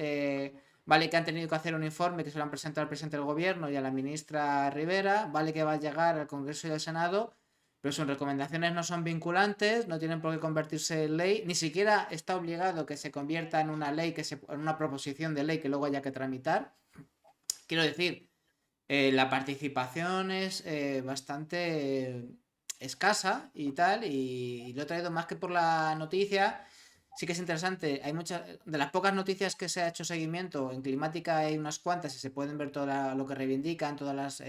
Vale que han tenido que hacer un informe que se lo han presentado al presidente del gobierno y a la ministra Rivera. Vale que va a llegar al Congreso y al Senado. Pero sus recomendaciones no son vinculantes, no tienen por qué convertirse en ley. Ni siquiera está obligado que se convierta en una ley, en una proposición de ley que luego haya que tramitar. Quiero decir, la participación es bastante escasa y tal, y lo he traído más que por la noticia. Sí que es interesante, hay muchas, de las pocas noticias que se ha hecho seguimiento, en climática hay unas cuantas y se pueden ver todo lo que reivindican, todas las,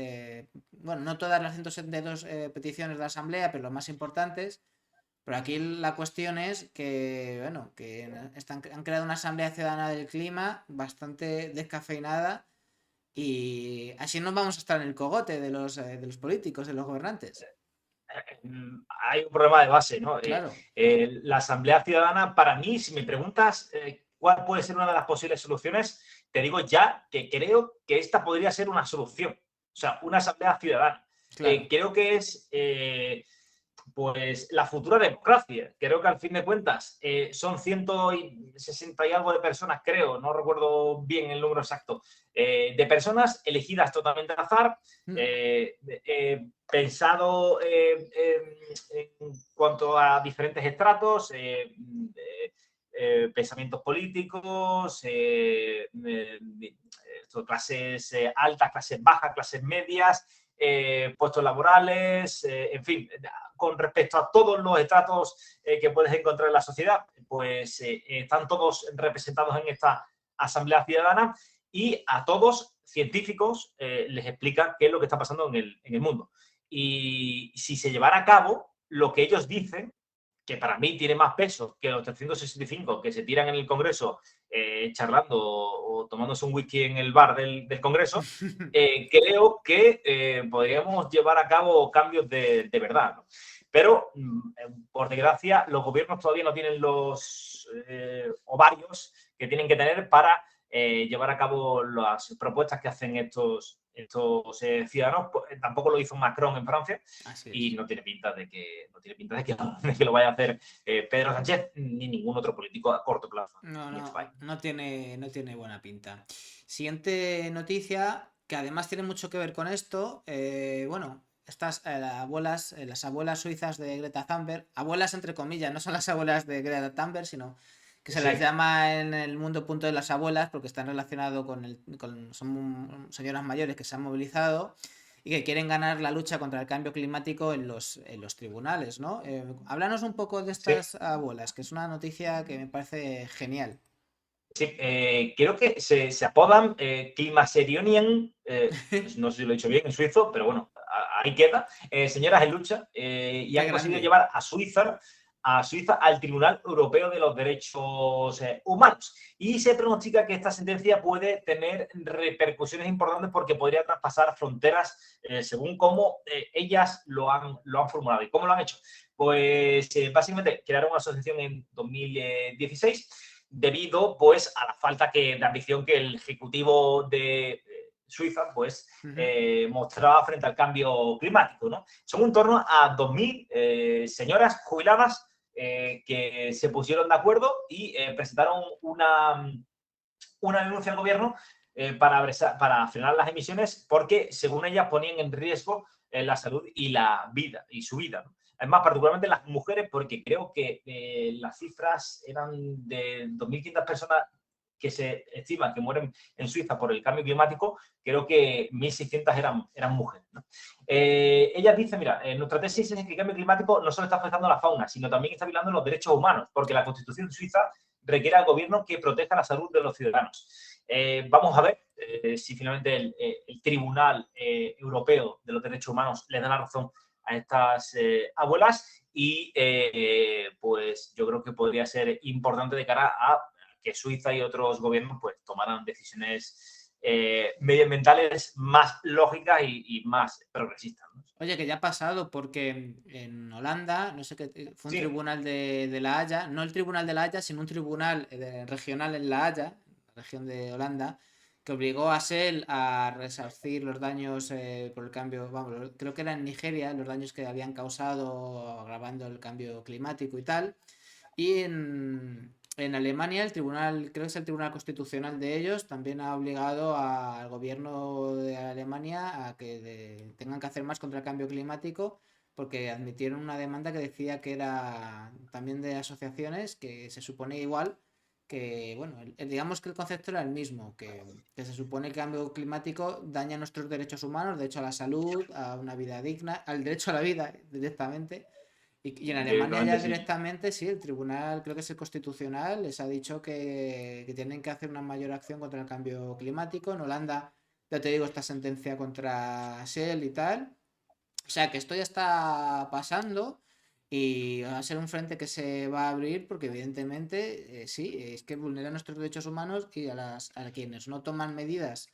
bueno, no todas las 172 peticiones de la Asamblea, pero las más importantes. Pero aquí la cuestión es que, bueno, que han creado una Asamblea Ciudadana del Clima bastante descafeinada y así no vamos a estar en el cogote de los políticos, de los gobernantes. Hay un problema de base, ¿no? Claro, La Asamblea Ciudadana, para mí, si me preguntas cuál puede ser una de las posibles soluciones, te digo ya que creo que esta podría ser una solución. O sea, una Asamblea Ciudadana. claro. Creo que es pues la futura democracia. Creo que al fin de cuentas son 160 y algo de personas, creo, no recuerdo bien el número exacto, de personas elegidas totalmente al azar, Mm. pensado en cuanto a diferentes estratos, pensamientos políticos, clases altas, clases bajas, clases medias, puestos laborales, en fin, con respecto a todos los estratos que puedes encontrar en la sociedad, pues están todos representados en esta Asamblea Ciudadana y a todos científicos les explica qué es lo que está pasando en el mundo. Y si se llevara a cabo lo que ellos dicen, que para mí tiene más peso que los 365 que se tiran en el Congreso charlando o tomándose un whisky en el bar del Congreso, creo que podríamos llevar a cabo cambios de verdad, ¿no? Pero, por desgracia, los gobiernos todavía no tienen los ovarios que tienen que tener para llevar a cabo las propuestas que hacen estos ciudadanos. Tampoco lo hizo Macron en Francia Así y es. no tiene pinta de que, de que lo vaya a hacer Pedro Sánchez ni ningún otro político a corto plazo No, en este no, país. no tiene buena pinta. Siguiente noticia, que además tiene mucho que ver con esto. Bueno, estas las abuelas suizas de Greta Thunberg, abuelas entre comillas, no son las abuelas de Greta Thunberg, sino que se las Sí, llama en el mundo punto de las abuelas porque están relacionados son señoras mayores que se han movilizado y que quieren ganar la lucha contra el cambio climático en los tribunales, ¿no? Háblanos un poco de sí. estas abuelas, que es una noticia que me parece genial. Sí, creo que se apodan Klimaserionian, no sé si lo he dicho bien en suizo, pero bueno, ahí queda, señoras en lucha, y Qué han conseguido grande. llevar a Suiza al Tribunal Europeo de los Derechos Humanos. Y se pronostica que esta sentencia puede tener repercusiones importantes porque podría traspasar fronteras según cómo ellas lo han formulado. ¿Y cómo lo han hecho? Pues básicamente crearon una asociación en 2016 debido pues a la falta de ambición que el ejecutivo de Suiza pues mostraba frente al cambio climático, ¿no? Son en torno a 2.000 señoras jubiladas que se pusieron de acuerdo y presentaron una denuncia al gobierno para frenar las emisiones porque, según ellas, ponían en riesgo la salud y la vida y su vida, ¿no? Además, particularmente las mujeres, porque creo que las cifras eran de 2.500 personas que se estima que mueren en Suiza por el cambio climático, creo que 1.600 eran mujeres, ¿no? Ellas dicen, mira, nuestra tesis es que el cambio climático no solo está afectando a la fauna, sino también está violando los derechos humanos, porque la Constitución suiza requiere al gobierno que proteja la salud de los ciudadanos. Vamos a ver si finalmente el Tribunal Europeo de los Derechos Humanos le da la razón a estas abuelas y pues yo creo que podría ser importante de cara a que Suiza y otros gobiernos pues tomaran decisiones medioambientales más lógicas y más progresistas, ¿no? Oye, que ya ha pasado porque en Holanda, no sé qué, fue un Sí, tribunal de La Haya, no el tribunal de La Haya, sino un tribunal regional en La Haya, la región de Holanda, que obligó a Shell a resarcir los daños por el cambio, vamos, creo que era en Nigeria, los daños que habían causado agravando el cambio climático y tal. Y en Alemania, el tribunal, creo que es el Tribunal Constitucional de ellos, también ha obligado al gobierno de Alemania a que tengan que hacer más contra el cambio climático, porque admitieron una demanda que decía que era también de asociaciones, que se supone igual, que, bueno, digamos que el concepto era el mismo, que se supone que el cambio climático daña nuestros derechos humanos, derecho a la salud, a una vida digna, al derecho a la vida directamente. Y en Alemania ya directamente sí. directamente, sí, el tribunal, creo que es el constitucional, les ha dicho que tienen que hacer una mayor acción contra el cambio climático. En Holanda, ya te digo, esta sentencia contra Shell y tal. O sea que esto ya está pasando y va a ser un frente que se va a abrir porque evidentemente, sí, es que vulnera nuestros derechos humanos y a quienes no toman medidas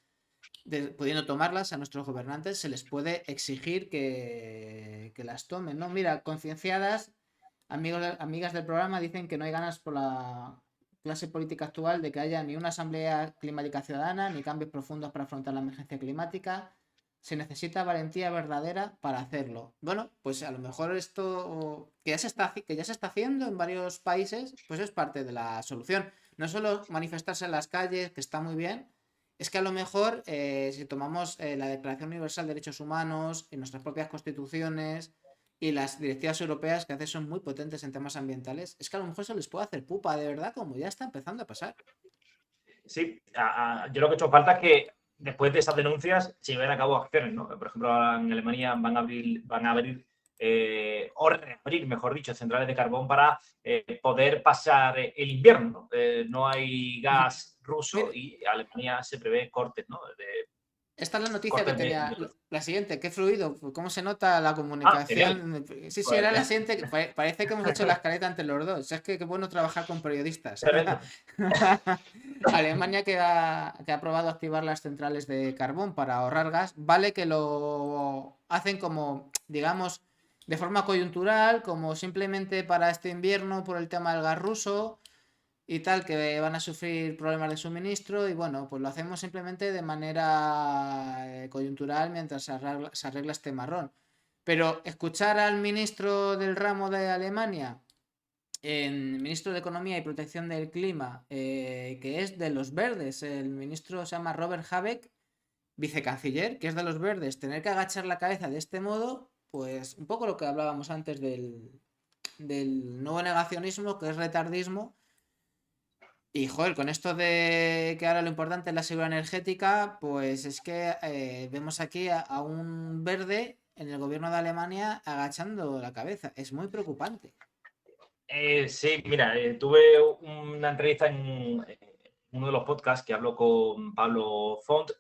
pudiendo tomarlas a nuestros gobernantes, se les puede exigir que las tomen, ¿no? Mira, concienciadas, amigas del programa dicen que no hay ganas por la clase política actual de que haya ni una asamblea climática ciudadana ni cambios profundos para afrontar la emergencia climática. Se necesita valentía verdadera para hacerlo. Bueno, pues a lo mejor esto que ya se está haciendo en varios países, pues es parte de la solución. No solo manifestarse en las calles, que está muy bien, es que a lo mejor, si tomamos la Declaración Universal de Derechos Humanos y nuestras propias constituciones y las directivas europeas que a veces son muy potentes en temas ambientales, es que a lo mejor se les puede hacer pupa de verdad, como ya está empezando a pasar. Sí, yo lo que he hecho falta es que después de esas denuncias se lleven a cabo acciones, ¿no? Por ejemplo, en Alemania van a abrir o reabrir, mejor dicho, centrales de carbón para poder pasar el invierno. No hay gas ruso Mira, y Alemania se prevé cortes, ¿no? esta es la noticia que Cortes tenía. La siguiente, qué fluido, cómo se nota la genial. comunicación. Sí, sí, Pues, era la siguiente. Parece que hemos hecho la escaleta entre los dos. Es que qué bueno trabajar con periodistas. tremendo. Alemania que ha aprobado activar las centrales de carbón para ahorrar gas. Vale que lo hacen como, digamos, de forma coyuntural, como simplemente para este invierno por el tema del gas ruso y tal, que van a sufrir problemas de suministro y bueno, pues lo hacemos simplemente de manera coyuntural mientras se arregla este marrón. Pero escuchar al ministro del ramo de Alemania, el ministro de Economía y Protección del Clima, que es de los verdes, el ministro se llama Robert Habeck, vicecanciller, que es de los verdes, tener que agachar la cabeza de este modo, pues un poco lo que hablábamos antes del nuevo negacionismo, que es retardismo y joder, con esto de que ahora lo importante es la seguridad energética, pues es que vemos aquí a un verde en el gobierno de Alemania agachando la cabeza. Es muy preocupante. Sí, mira, tuve una entrevista uno de los podcasts que hablo con Pablo Font,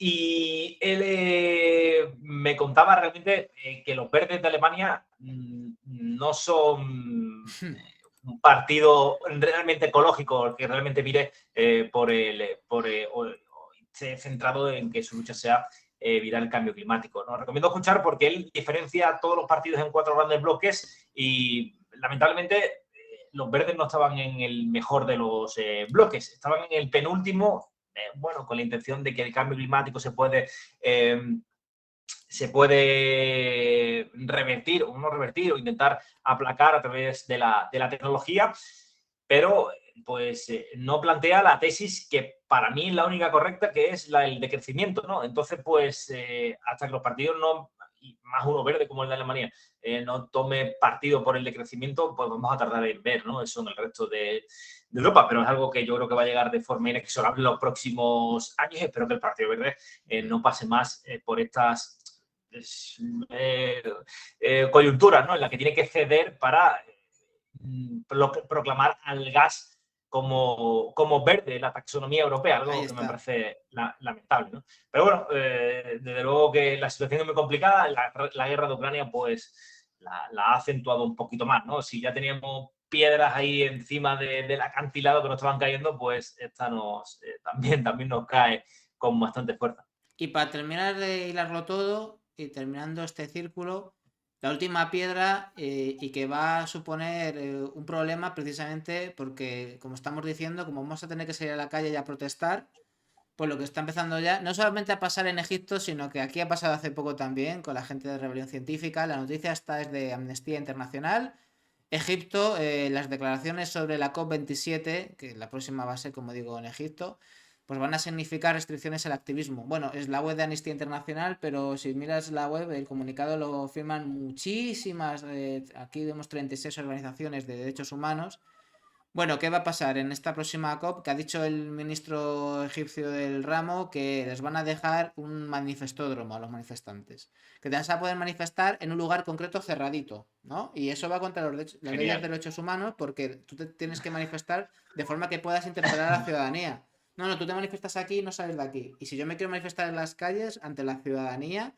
y él me contaba realmente que los verdes de Alemania no son un partido realmente ecológico, que realmente mire esté centrado en que su lucha sea evitar el cambio climático. ¿No? Recomiendo escuchar porque él diferencia a todos los partidos en 4 grandes bloques y lamentablemente los verdes no estaban en el mejor de los bloques, estaban en el penúltimo, bueno, con la intención de que el cambio climático se puede revertir o no revertir o intentar aplacar a través de la tecnología, pero pues no plantea la tesis que para mí es la única correcta, que es el decrecimiento, ¿no? Entonces, pues hasta que los partidos no, y más uno verde como el de Alemania, no tome partido por el decrecimiento, pues vamos a tardar en ver, ¿no? Eso en el resto de Europa, pero es algo que yo creo que va a llegar de forma inexorable en los próximos años. Espero que el Partido Verde no pase más por estas coyunturas, ¿no? En la que tiene que ceder para proclamar al gas como verde la taxonomía europea, Ahí algo que me está. parece lamentable, ¿no? Pero bueno, desde luego que la situación es muy complicada, la guerra de Ucrania pues la ha acentuado un poquito más, ¿no? Si ya teníamos piedras ahí encima del acantilado que nos estaban cayendo, pues esta también nos cae con bastante fuerza. Y para terminar de hilarlo todo y terminando este círculo, la última piedra y que va a suponer un problema precisamente porque, como estamos diciendo, como vamos a tener que salir a la calle y a protestar, pues lo que está empezando ya, no solamente a pasar en Egipto, sino que aquí ha pasado hace poco también con la gente de Rebelión Científica. La noticia esta es de Amnistía Internacional. Egipto, las declaraciones sobre la COP27, que la próxima va a ser, como digo, en Egipto, pues van a significar restricciones al activismo. Bueno, es la web de Amnistía Internacional, pero si miras la web, el comunicado lo firman muchísimas, aquí vemos 36 organizaciones de derechos humanos. Bueno, ¿qué va a pasar en esta próxima COP? Que ha dicho el ministro egipcio del ramo que les van a dejar un manifestódromo a los manifestantes. Que te vas a poder manifestar en un lugar concreto cerradito, ¿no? Y eso va contra las leyes de Genial. derechos humanos porque tú te tienes que manifestar de forma que puedas interpelar a la ciudadanía. No, no, tú te manifiestas aquí y no sales de aquí. Y si yo me quiero manifestar en las calles ante la ciudadanía,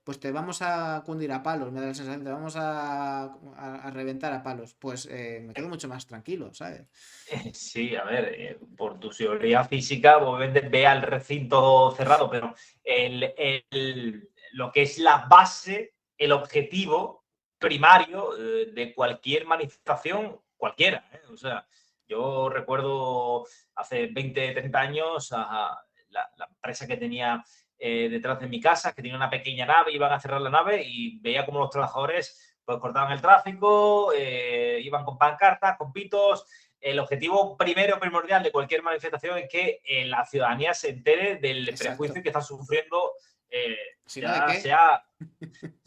pues te vamos a cundir a palos, me da la sensación, te vamos a reventar a palos. Pues me quedo mucho más tranquilo, ¿sabes? Sí, a ver, por tu seguridad física, obviamente ve al recinto cerrado, pero lo que es la base, el objetivo primario de cualquier manifestación, cualquiera. O sea, yo recuerdo hace 20, 30 años a la empresa que tenía detrás de mi casa, que tenía una pequeña nave, iban a cerrar la nave y veía como los trabajadores pues cortaban el tráfico, iban con pancartas, con pitos. El objetivo primero, primordial de cualquier manifestación es que la ciudadanía se entere del Exacto. prejuicio que está sufriendo, Si no, ¿de ya qué?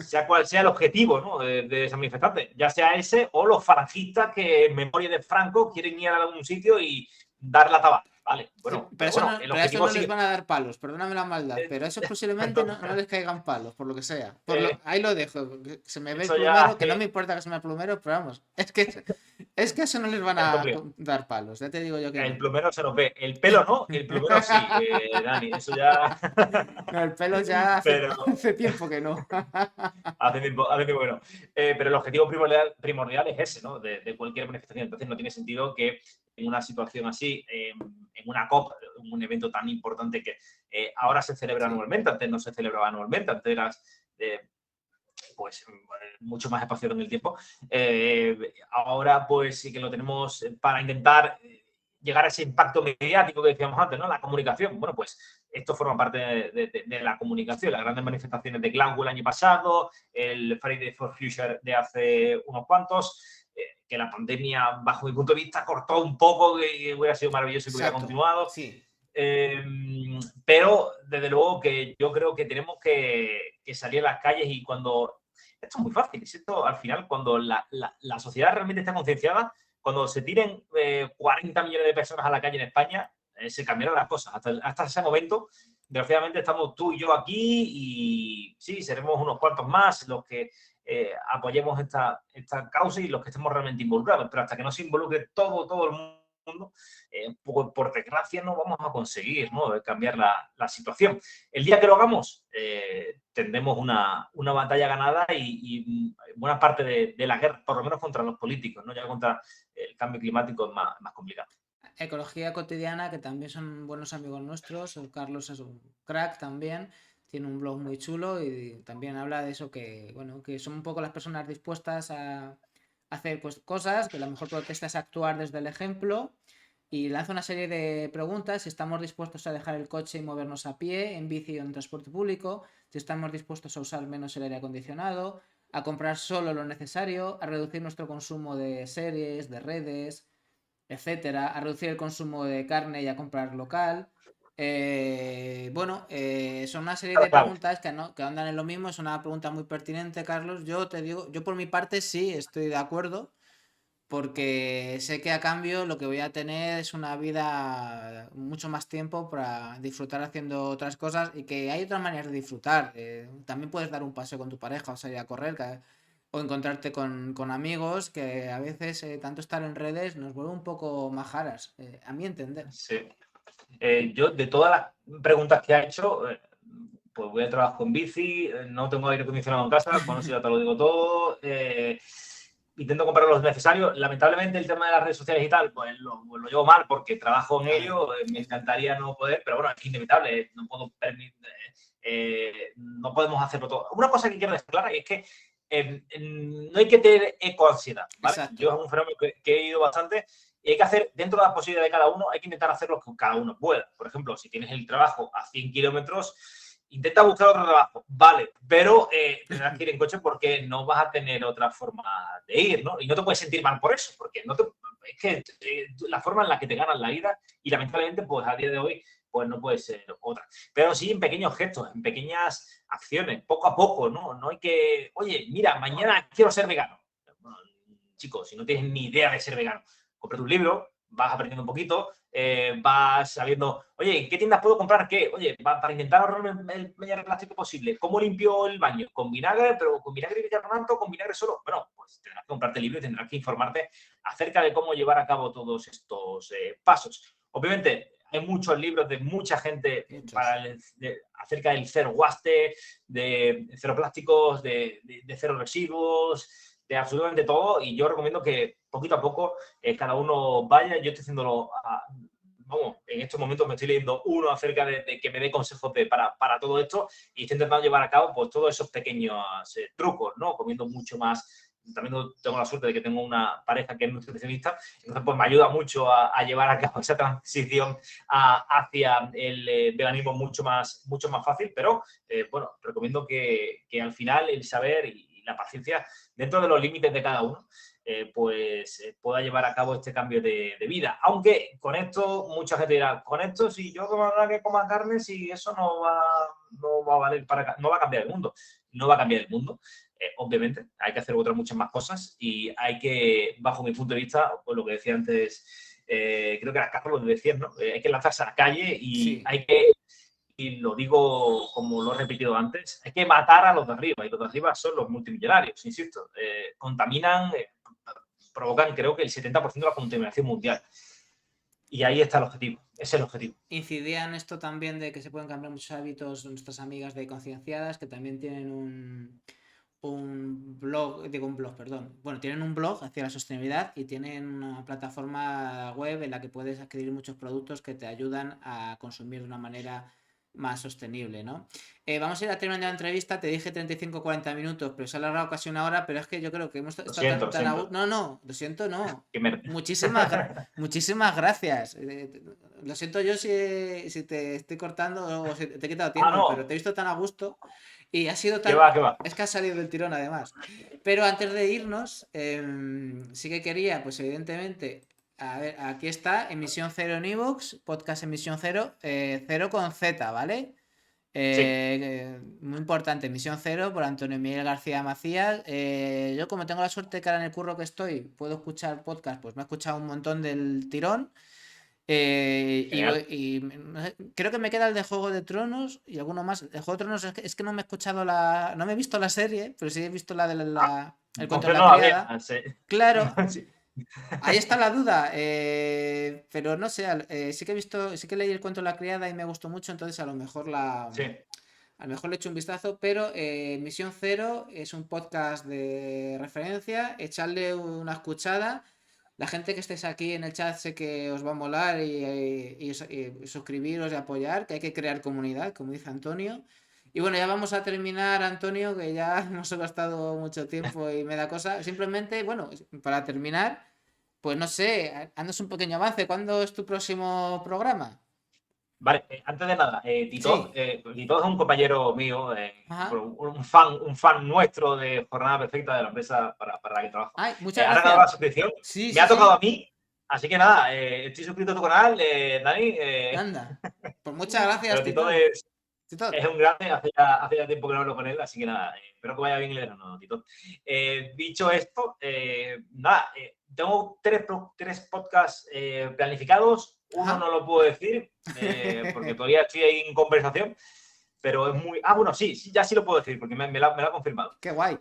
sea cual sea el objetivo, ¿no? de ese manifestante, ya sea ese o los falangistas que en memoria de Franco quieren ir a algún sitio y dar la tabaca. Vale, Sí, bueno, pero bueno, el pero a eso objetivo no les sigue. van a dar palos, perdóname la maldad, pero a esos posiblemente no, no les caigan palos, por lo que sea. Ahí lo dejo, que se me ve el Eso ya plumero, que no me importa que se me vea el plumero, pero vamos, es que a eso no les van es a complicado. dar palos, ya te digo yo que El no. plumero se nos ve. El pelo no, el plumero sí, Dani, eso ya. No, el pelo ya hace, Pero hace tiempo que no. hace tiempo que no. Pero el objetivo primordial es ese, ¿no? De cualquier manifestación. Entonces no tiene sentido que en una situación así, en una COP, un evento tan importante que ahora se celebra Sí, anualmente, antes no se celebraba anualmente, antes eras pues mucho más espaciado en el tiempo. Ahora pues sí que lo tenemos para intentar llegar a ese impacto mediático que decíamos antes, ¿no? La comunicación. Bueno, pues esto forma parte de la comunicación. Las grandes manifestaciones de Glasgow el año pasado, el Friday for Future de hace unos cuantos, que la pandemia, bajo mi punto de vista, cortó un poco, que hubiera sido maravilloso si hubiera exacto, continuado. sí. Eh, pero desde luego que yo creo que tenemos que salir a las calles y cuando... Esto es muy fácil, esto al final cuando la sociedad realmente está concienciada, cuando se tiren 40 millones de personas a la calle en España, se cambiarán las cosas. Hasta ese momento, desgraciadamente, estamos tú y yo aquí y sí, seremos unos cuantos más los que apoyemos esta causa y los que estemos realmente involucrados, pero hasta que no se involucre todo el mundo mundo, por desgracia no vamos a conseguir, ¿no?, cambiar la situación. El día que lo hagamos, tendremos una batalla ganada y buena parte de la guerra, por lo menos contra los políticos, ¿no? Ya contra el cambio climático es más complicado. Ecología Cotidiana, que también son buenos amigos nuestros. El Carlos es un crack también. Tiene un blog muy chulo y también habla de eso que, bueno, que son un poco las personas dispuestas a hacer pues cosas, que la mejor protesta es actuar desde el ejemplo y lanza una serie de preguntas: si estamos dispuestos a dejar el coche y movernos a pie, en bici o en transporte público, si estamos dispuestos a usar menos el aire acondicionado, a comprar solo lo necesario, a reducir nuestro consumo de series, de redes, etcétera, a reducir el consumo de carne y a comprar local. Bueno, son una serie de Claro, preguntas que, no, que andan en lo mismo. Es una pregunta muy pertinente, Carlos. Yo te digo, yo por mi parte sí estoy de acuerdo, porque sé que a cambio lo que voy a tener es una vida mucho más tiempo para disfrutar haciendo otras cosas, y que hay otras maneras de disfrutar. También puedes dar un paseo con tu pareja o salir a correr, o encontrarte con amigos, que a veces tanto estar en redes nos vuelve un poco majaras, a mi entender. sí. Yo, de todas las preguntas que ha hecho, pues voy a trabajo en bici, no tengo aire acondicionado en casa, con eso ya te lo digo todo. Intento comprar lo necesario. Lamentablemente, el tema de las redes sociales y tal, pues lo llevo mal porque trabajo en Claro, ello. Me encantaría no poder, pero bueno, es inevitable. No puedo no podemos hacerlo todo. Una cosa que quiero dejar clara es que no hay que tener ecoansiedad, ¿vale? Yo exacto. es un fenómeno que he ido bastante. Y hay que hacer, dentro de la posibilidad de cada uno, hay que intentar hacer lo que cada uno pueda. Por ejemplo, si tienes el trabajo a 100 kilómetros, intenta buscar otro trabajo, vale, pero tendrás que ir en coche porque no vas a tener otra forma de ir, ¿no? Y no te puedes sentir mal por eso, porque no te, es que la forma en la que te ganas la vida, y lamentablemente, pues a día de hoy, pues no puede ser otra. Pero sí en pequeños gestos, en pequeñas acciones, poco a poco, ¿no? No hay que, oye, mira, mañana quiero ser vegano. Bueno, chicos, si no tienes ni idea de ser vegano, cómprate un libro, vas aprendiendo un poquito, vas sabiendo, oye, ¿en qué tiendas puedo comprar qué? Oye, para intentar ahorrarme el mayor plástico posible, ¿cómo limpio el baño? ¿Con vinagre, pero con vinagre y bicarbonato, con vinagre solo? Bueno, pues tendrás que comprarte el libro y tendrás que informarte acerca de cómo llevar a cabo todos estos pasos. Obviamente, hay muchos libros de mucha gente Muchos. acerca del cero waste, de cero plásticos, de cero residuos, de absolutamente todo, y yo recomiendo que poquito a poco cada uno vaya. Yo estoy haciéndolo, vamos, en estos momentos me estoy leyendo uno acerca de que me dé consejos para todo esto, y estoy intentando llevar a cabo pues todos esos pequeños trucos, ¿no? Comiendo mucho más. También tengo la suerte de que tengo una pareja que es nutricionista, entonces pues me ayuda mucho a llevar a cabo esa transición hacia el veganismo mucho más fácil, pero bueno, recomiendo que al final el saber y la paciencia, dentro de los límites de cada uno, pues pueda llevar a cabo este cambio de vida. Aunque con esto, mucha gente dirá, con esto, si yo que coma carne, si eso no va a valer no va a cambiar el mundo. No va a cambiar el mundo. Obviamente, hay que hacer otras muchas más cosas, y hay que, bajo mi punto de vista, pues lo que decía antes, creo que era Carlos, lo decías, ¿no? Hay que lanzarse a la calle y Sí, hay que, y lo digo como lo he repetido antes, hay que matar a los de arriba, y los de arriba son los multimillonarios, insisto. Contaminan, provocan creo que el 70% de la contaminación mundial. Y ahí está el objetivo, ese es el objetivo. incidía en esto también de que se pueden cambiar muchos hábitos nuestras amigas de Concienciadas, que también tienen un blog, digo un blog, perdón. Bueno, tienen un blog hacia la sostenibilidad y tienen una plataforma web en la que puedes adquirir muchos productos que te ayudan a consumir de una manera más sostenible, ¿no? Vamos a ir a terminar la entrevista. Te dije 35-40 minutos, pero se ha alargado casi una hora. Pero es que yo creo que hemos Lo estado siento, tan, lo tan a siento. gusto. No, no, lo siento, no. Que me... Muchísimas gracias. Lo siento yo si te estoy cortando o si te he quitado tiempo, pero no, te he visto tan a gusto y ha sido que tan... va, que va. Es que has salido del tirón además. Pero antes de irnos, sí que quería, pues evidentemente, a ver, aquí está, Emisión Cero en iVoox, podcast Emisión Cero, cero con Z, ¿vale? Sí, Muy importante, Emisión Cero por Antonio Miguel García Macías. Yo, como tengo la suerte que ahora en el curro que estoy puedo escuchar podcast, pues me he escuchado un montón del tirón. genial. No sé, creo que me queda el de Juego de Tronos y alguno más. El Juego de Tronos es que no me he escuchado no me he visto la serie, pero sí he visto la de el cuento de Entonces la no la criada. veas. Claro, Sí. Ahí está la duda, pero no sé, sí que he visto, sí que leí el cuento de la criada y me gustó mucho, entonces Sí, a lo mejor le echo un vistazo, pero Misión Cero es un podcast de referencia, echarle una escuchada. La gente que estéis aquí en el chat sé que os va a molar y suscribiros y apoyar, que hay que crear comunidad, como dice Antonio. Y bueno, ya vamos a terminar, Antonio, que ya hemos gastado mucho tiempo y me da cosa. Simplemente, bueno, para terminar, pues no sé, haznos un pequeño avance. ¿Cuándo es tu próximo programa? vale, antes de nada, Sí, Tito es un compañero mío, ajá. un fan nuestro de Jornada Perfecta de la empresa para la que trabajo. Ay, muchas Ha regalado la gracias. suscripción, Sí, me sí, ha tocado sí. a mí, así que nada, estoy suscrito a tu canal, Dani, Anda. Pues muchas gracias, pero Tito Titón. Titón. es un grande, hace ya tiempo que no hablo con él, así que nada, espero que vaya bien el verano, Tito. Dicho esto, nada, tengo tres podcasts planificados, uno Ajá. no lo puedo decir porque todavía estoy ahí en conversación, pero es muy... Ah, bueno, sí, ya sí lo puedo decir porque me lo ha confirmado. Qué guay.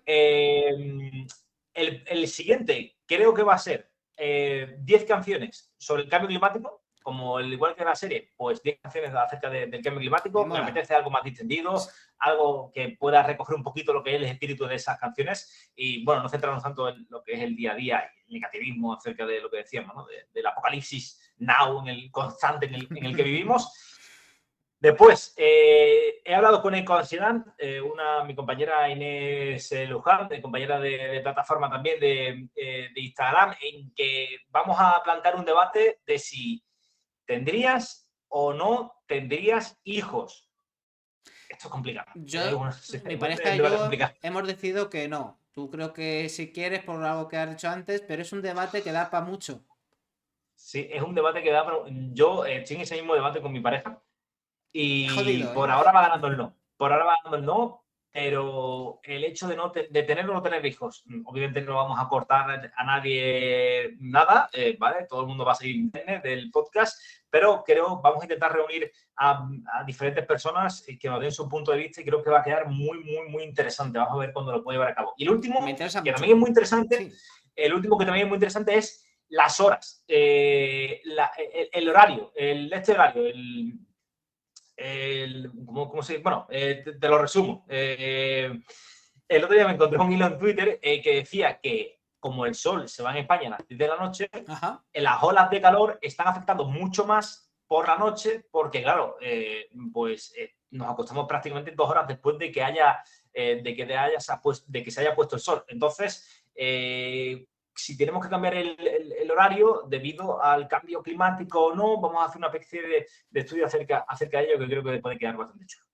El siguiente creo que va a ser 10 canciones sobre el cambio climático, como el igual que la serie, pues 10 canciones acerca del cambio Me climático. Me mola. apetece algo más distendido, algo que pueda recoger un poquito lo que es el espíritu de esas canciones y, bueno, no centrarnos tanto en lo que es el día a día y el negativismo acerca de lo que decíamos, ¿no? Del apocalipsis now, en el constante en el que vivimos. Después, he hablado con Ecoansiedad, mi compañera Inés Luján, compañera de plataforma también de Instagram, en que vamos a plantear un debate de si tendrías o no tendrías hijos. Esto es complicado. Yo, mi Es pareja un y debate yo complicado. hemos decidido que no. Tú creo que si quieres, por algo que has dicho antes, pero es un debate que da para mucho. Sí, es un debate que da. Yo estoy en ese mismo debate con mi pareja. Es Y jodido, por ¿eh? ahora va ganando el no. Por ahora va ganando el no, pero el hecho de, de tener o no tener hijos, obviamente no vamos a cortar a nadie nada, ¿vale? Todo el mundo va a seguir del podcast, pero creo vamos a intentar reunir a diferentes personas que nos den su punto de vista y creo que va a quedar muy, muy, muy interesante. Vamos a ver cuándo lo puede llevar a cabo. Y el Me último, interesa que mucho. también es muy interesante, Sí. el último que también es muy interesante es las horas, el horario, este horario, ¿cómo se Bueno, te lo resumo. El otro día me encontré un hilo en Twitter que decía que como el sol se va en España a las 10 de la noche, Ajá. las olas de calor están afectando mucho más por la noche porque, claro, pues nos acostamos prácticamente 2 horas después de que de que se haya puesto el sol. Entonces, si tenemos que cambiar el horario debido al cambio climático o no, vamos a hacer una especie de estudio acerca de ello que creo que puede quedar bastante chulo.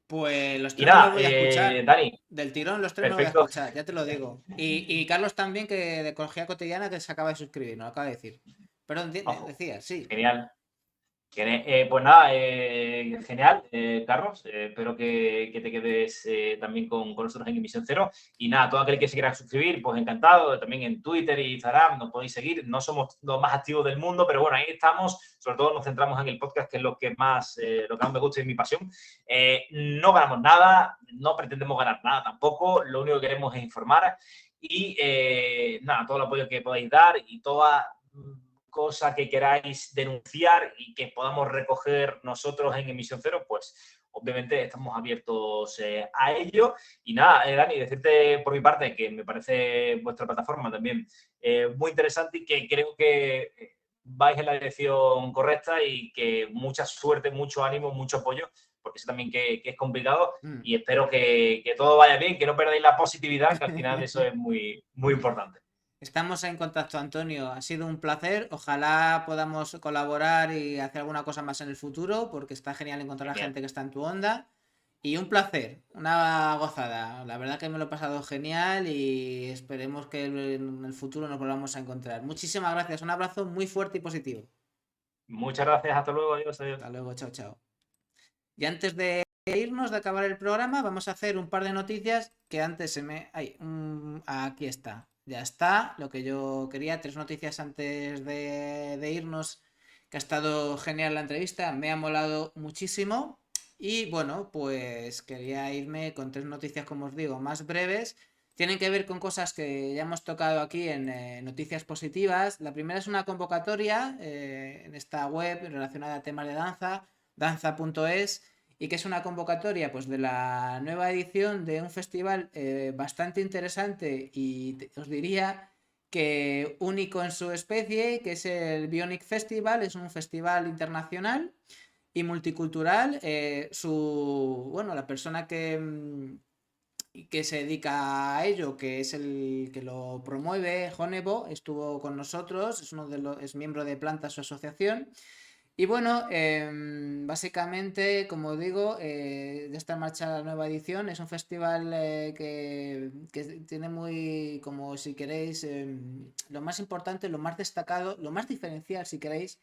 Pues los Y tres me los nada, voy a escuchar. Dani, Del tirón, los tres me los voy a perfecto. escuchar, ya te lo digo. Y Carlos también, que de Ecología Cotidiana, que se acaba de suscribir, nos lo acaba de decir. Perdón, Ojo, decía, sí. genial. Pues nada, genial, Carlos. Espero que te quedes también con nosotros en Emisión Cero. Y nada, todo aquel que se quiera suscribir, pues encantado. También en Twitter y Instagram nos podéis seguir. No somos los más activos del mundo, pero bueno, ahí estamos. Sobre todo nos centramos en el podcast, que es lo que más me gusta y es mi pasión. No ganamos nada, no pretendemos ganar nada tampoco. Lo único que queremos es informar. Y nada, todo el apoyo que podáis dar y toda cosa que queráis denunciar y que podamos recoger nosotros en Emisión Cero, pues obviamente estamos abiertos a ello. Y nada, Dani, decirte por mi parte que me parece vuestra plataforma también muy interesante y que creo que vais en la dirección correcta y que mucha suerte, mucho ánimo, mucho apoyo, porque sé también que es complicado Mm. y espero que todo vaya bien, que no perdáis la positividad, que al final eso es muy, muy importante. Estamos en contacto, Antonio. Ha sido un placer. Ojalá podamos colaborar y hacer alguna cosa más en el futuro, porque está genial encontrar a Genial. gente que está en tu onda. Y un placer, una gozada. La verdad que me lo he pasado genial y esperemos que en el futuro nos volvamos a encontrar. Muchísimas gracias. Un abrazo muy fuerte y positivo. Muchas gracias, hasta luego, adiós, adiós. Hasta luego, chao, chao. Y antes de irnos, de acabar el programa, vamos a hacer un par de noticias que antes se me... Ay, aquí está. Ya está. Lo que yo quería. Tres noticias antes de irnos. Que ha estado genial la entrevista. Me ha molado muchísimo. Y bueno, pues quería irme con tres noticias, como os digo, más breves. tienen que ver con cosas que ya hemos tocado aquí en Noticias Positivas. La primera es una convocatoria en esta web relacionada a temas de danza, danza.es, y que es una convocatoria pues, de la nueva edición de un festival bastante interesante y os diría que único en su especie, que es el Bionic Festival. Es un festival internacional y multicultural. Bueno, la persona que se dedica a ello, que es el que lo promueve, Honebo, estuvo con nosotros, es miembro de Planta, su asociación. Y bueno, básicamente, como digo, ya está en marcha la nueva edición. Es un festival que tiene muy, como si queréis, lo más importante, lo más destacado, lo más diferencial, si queréis,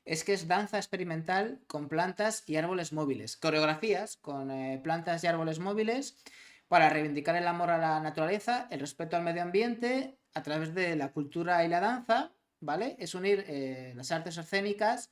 es que es danza experimental con plantas y árboles móviles. Coreografías con plantas y árboles móviles para reivindicar el amor a la naturaleza, el respeto al medio ambiente a través de la cultura y la danza, ¿vale? Es unir las artes escénicas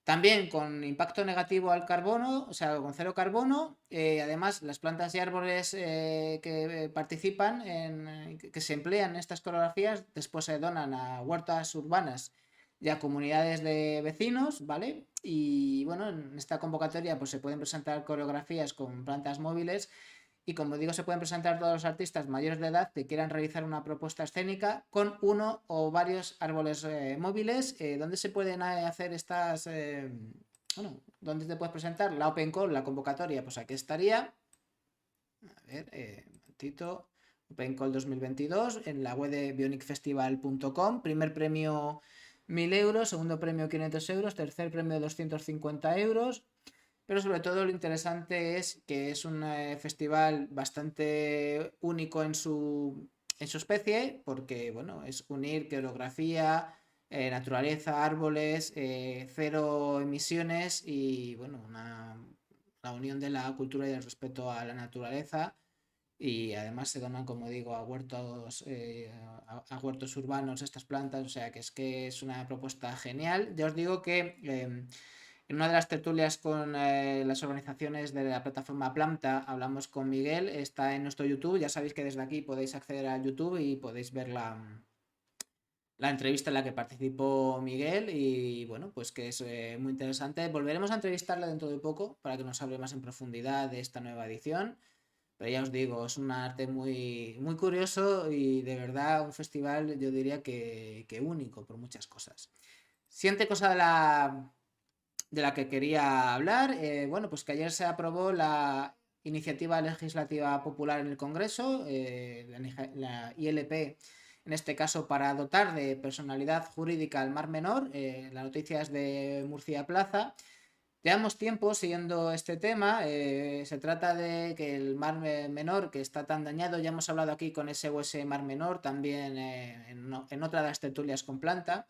también con impacto negativo al carbono, o sea, con cero carbono. Además, las plantas y árboles que participan, que se emplean en estas coreografías, después se donan a huertas urbanas y a comunidades de vecinos, ¿vale? Y bueno, en esta convocatoria pues, se pueden presentar coreografías con plantas móviles y como digo, se pueden presentar todos los artistas mayores de edad que quieran realizar una propuesta escénica con uno o varios árboles móviles. ¿Dónde se pueden hacer estas... bueno, ¿dónde te puedes presentar? La Open Call, la convocatoria, pues aquí estaría. A ver, un momentito. Open Call 2022 en la web de bionicfestival.com. Primer premio 1.000 euros, segundo premio 500 euros, tercer premio 250 euros. Pero sobre todo lo interesante es que es un festival bastante único en su especie, porque bueno, es unir coreografía, naturaleza, árboles, cero emisiones y bueno, la unión de la cultura y del respeto a la naturaleza. Y además se donan, como digo, a huertos urbanos estas plantas, o sea que es una propuesta genial. Ya os digo que en una de las tertulias con las organizaciones de la plataforma Planta hablamos con Miguel, está en nuestro YouTube. Ya sabéis que desde aquí podéis acceder al YouTube y podéis ver la entrevista en la que participó Miguel y bueno, pues que es muy interesante. Volveremos a entrevistarle dentro de poco para que nos hable más en profundidad de esta nueva edición. Pero ya os digo, es un arte muy, muy curioso y de verdad un festival yo diría que único por muchas cosas. Siguiente cosa de la que quería hablar, bueno, pues que ayer se aprobó la iniciativa legislativa popular en el Congreso, la ILP, en este caso para dotar de personalidad jurídica al Mar Menor. La noticia es de Murcia Plaza. Llevamos tiempo siguiendo este tema. Se trata de que el mar menor, que está tan dañado, ya hemos hablado aquí con SOS Mar Menor, también en otra de las tertulias con Planta.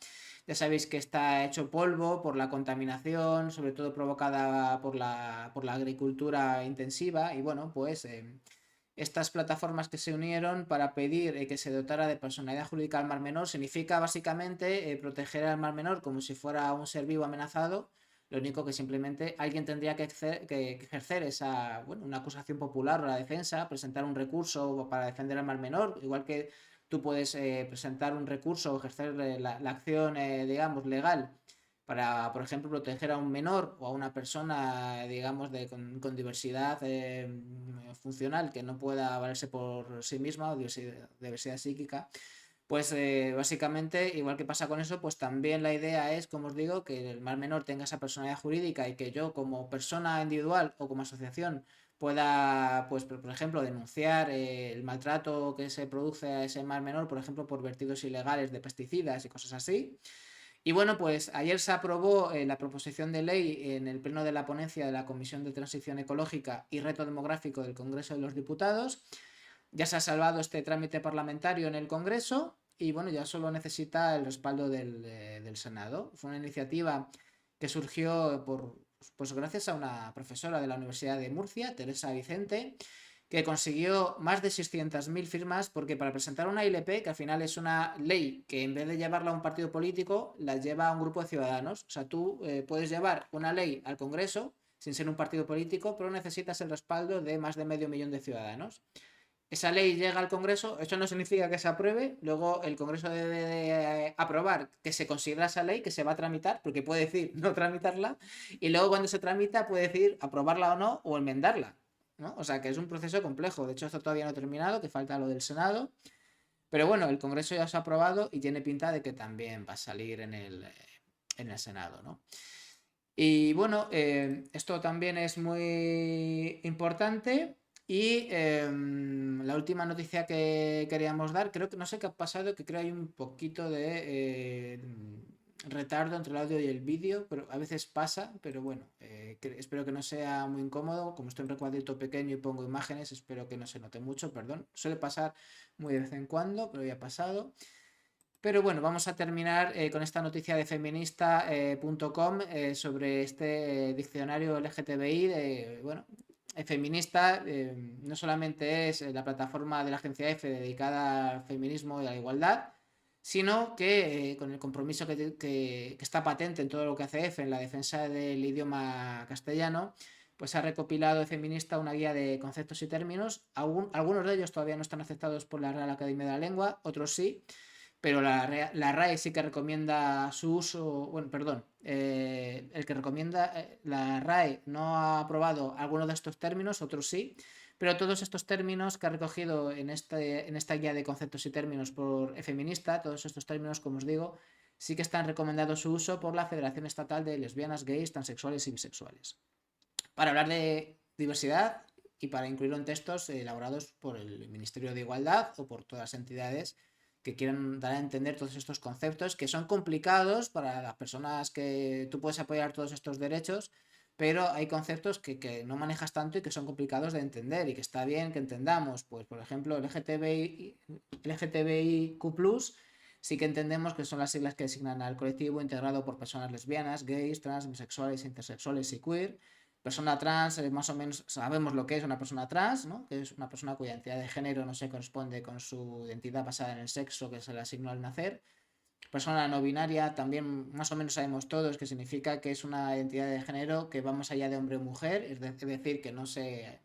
Ya sabéis que está hecho polvo por la contaminación, sobre todo provocada por la agricultura intensiva. Y bueno, pues estas plataformas que se unieron para pedir que se dotara de personalidad jurídica al Mar Menor significa básicamente proteger al Mar Menor como si fuera un ser vivo amenazado. Lo único que simplemente alguien tendría que ejercer esa, bueno, una acusación popular o la defensa, presentar un recurso para defender al Mar Menor, igual que tú puedes presentar un recurso o ejercer la acción, digamos, legal para, por ejemplo, proteger a un menor o a una persona, digamos, con diversidad funcional que no pueda valerse por sí misma o diversidad psíquica. Pues básicamente, igual que pasa con eso, pues también la idea es, como os digo, que el Mar Menor tenga esa personalidad jurídica y que yo como persona individual o como asociación pueda, pues por ejemplo, denunciar el maltrato que se produce a ese Mar Menor, por ejemplo, por vertidos ilegales de pesticidas y cosas así. Y bueno, pues ayer se aprobó la proposición de ley en el pleno de la ponencia de la Comisión de Transición Ecológica y Reto Demográfico del Congreso de los Diputados. Ya se ha salvado este trámite parlamentario en el Congreso y bueno, ya solo necesita el respaldo del Senado. Fue una iniciativa que surgió pues gracias a una profesora de la Universidad de Murcia, Teresa Vicente, que consiguió más de 600.000 firmas porque para presentar una ILP, que al final es una ley que en vez de llevarla a un partido político, la lleva a un grupo de ciudadanos. O sea, tú puedes llevar una ley al Congreso sin ser un partido político, pero necesitas el respaldo de más de medio millón de ciudadanos. esa ley llega al Congreso, eso no significa que se apruebe, luego el Congreso debe de aprobar que se considera esa ley, que se va a tramitar, porque puede decir no tramitarla, y luego cuando se tramita puede decir aprobarla o no, o enmendarla, ¿no? O sea que es un proceso complejo, de hecho esto todavía no ha terminado, que falta lo del Senado, pero bueno, el Congreso ya se ha aprobado y tiene pinta de que también va a salir en el Senado, ¿no? Y bueno, esto también es muy importante. Y la última noticia que queríamos dar, creo que no sé qué ha pasado, que creo hay un poquito de retardo entre el audio y el vídeo, pero a veces pasa, pero bueno, espero que no sea muy incómodo. Como estoy en recuadrito pequeño y pongo imágenes, espero que no se note mucho, perdón. Suele pasar muy de vez en cuando, pero ya ha pasado. Pero bueno, vamos a terminar con esta noticia de feminista.com sobre este diccionario LGTBI. Bueno, feminista no solamente es la plataforma de la agencia F dedicada al feminismo y a la igualdad, sino que con el compromiso que está patente en todo lo que hace F en la defensa del idioma castellano, pues ha recopilado de Feminista una guía de conceptos y términos. Algunos de ellos todavía no están aceptados por la Real Academia de la Lengua, otros sí, pero la RAE sí que recomienda su uso, bueno, perdón, el que recomienda, la RAE no ha aprobado algunos de estos términos, otros sí, pero todos estos términos que ha recogido en esta guía de conceptos y términos por Feminista, todos estos términos, como os digo, sí que están recomendados su uso por la Federación Estatal de Lesbianas, Gays, Transexuales y Bisexuales. Para hablar de diversidad y para incluirlo en textos elaborados por el Ministerio de Igualdad o por todas las entidades que quieran dar a entender todos estos conceptos que son complicados para las personas que tú puedes apoyar todos estos derechos, pero hay conceptos que no manejas tanto y que son complicados de entender y que está bien que entendamos. Pues, por ejemplo, LGTBIQ+, sí que entendemos que son las siglas que designan al colectivo integrado por personas lesbianas, gays, trans, bisexuales, intersexuales y queer. Persona trans, más o menos sabemos lo que es una persona trans, ¿no? Que es una persona cuya identidad de género no se corresponde con su identidad basada en el sexo que se le asignó al nacer. Persona no binaria, también más o menos sabemos todos que significa que es una identidad de género que va más allá de hombre o mujer, es decir, que no se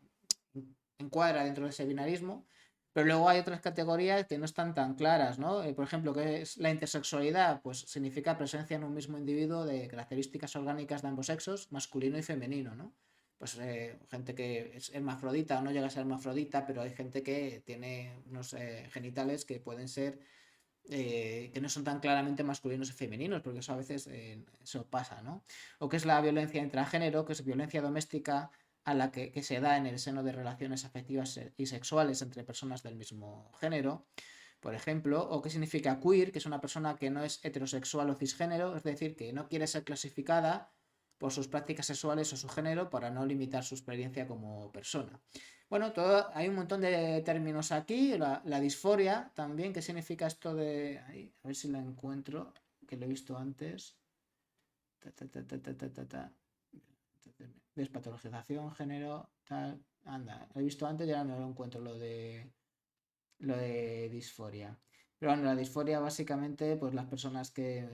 encuadra dentro de ese binarismo. Pero luego hay otras categorías que no están tan claras, ¿no? Por ejemplo, ¿qué es la intersexualidad? Pues significa presencia en un mismo individuo de características orgánicas de ambos sexos, masculino y femenino, ¿no? Pues gente que es hermafrodita o no llega a ser hermafrodita, pero hay gente que tiene unos genitales que pueden ser, que no son tan claramente masculinos y femeninos, porque eso a veces eso pasa, ¿no? O qué es la violencia intragénero, que es violencia doméstica a la que se da en el seno de relaciones afectivas y sexuales entre personas del mismo género, por ejemplo, o qué significa queer, que es una persona que no es heterosexual o cisgénero, es decir, que no quiere ser clasificada por sus prácticas sexuales o su género para no limitar su experiencia como persona. Bueno, hay un montón de términos aquí, la disforia también, ¿qué significa esto de... Ahí, a ver si la encuentro, que lo he visto antes. Despatologización, género, tal. Anda, lo he visto antes y ahora no lo encuentro, lo de disforia. Pero bueno, la disforia básicamente, pues las personas que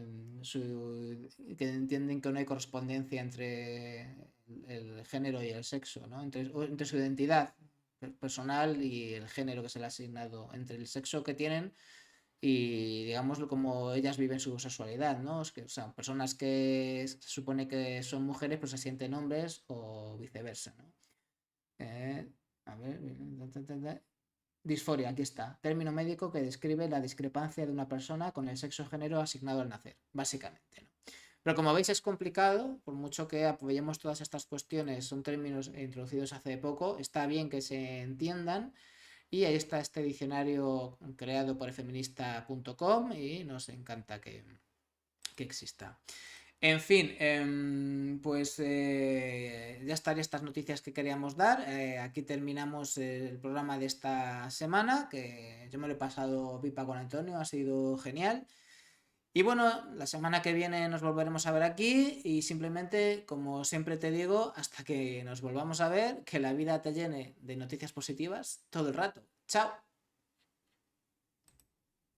entienden que no hay correspondencia entre el género y el sexo, ¿no? Entre su identidad personal y el género que se le ha asignado, entre el sexo que tienen y, digamos, como ellas viven su sexualidad, ¿no? Es que, o sea, personas que se supone que son mujeres, pues se sienten hombres o viceversa, ¿no? A ver, disforia, aquí está. Término médico que describe la discrepancia de una persona con el sexo o género asignado al nacer, básicamente, ¿no? Pero como veis es complicado, por mucho que apoyemos todas estas cuestiones, son términos introducidos hace poco, está bien que se entiendan y ahí está este diccionario creado por feminista.com y nos encanta que exista. En fin, pues ya estarían estas noticias que queríamos dar. Aquí terminamos el programa de esta semana, que yo me lo he pasado pipa con Antonio, ha sido genial. Y bueno, la semana que viene nos volveremos a ver aquí y simplemente, como siempre te digo, hasta que nos volvamos a ver, que la vida te llene de noticias positivas todo el rato. Chao.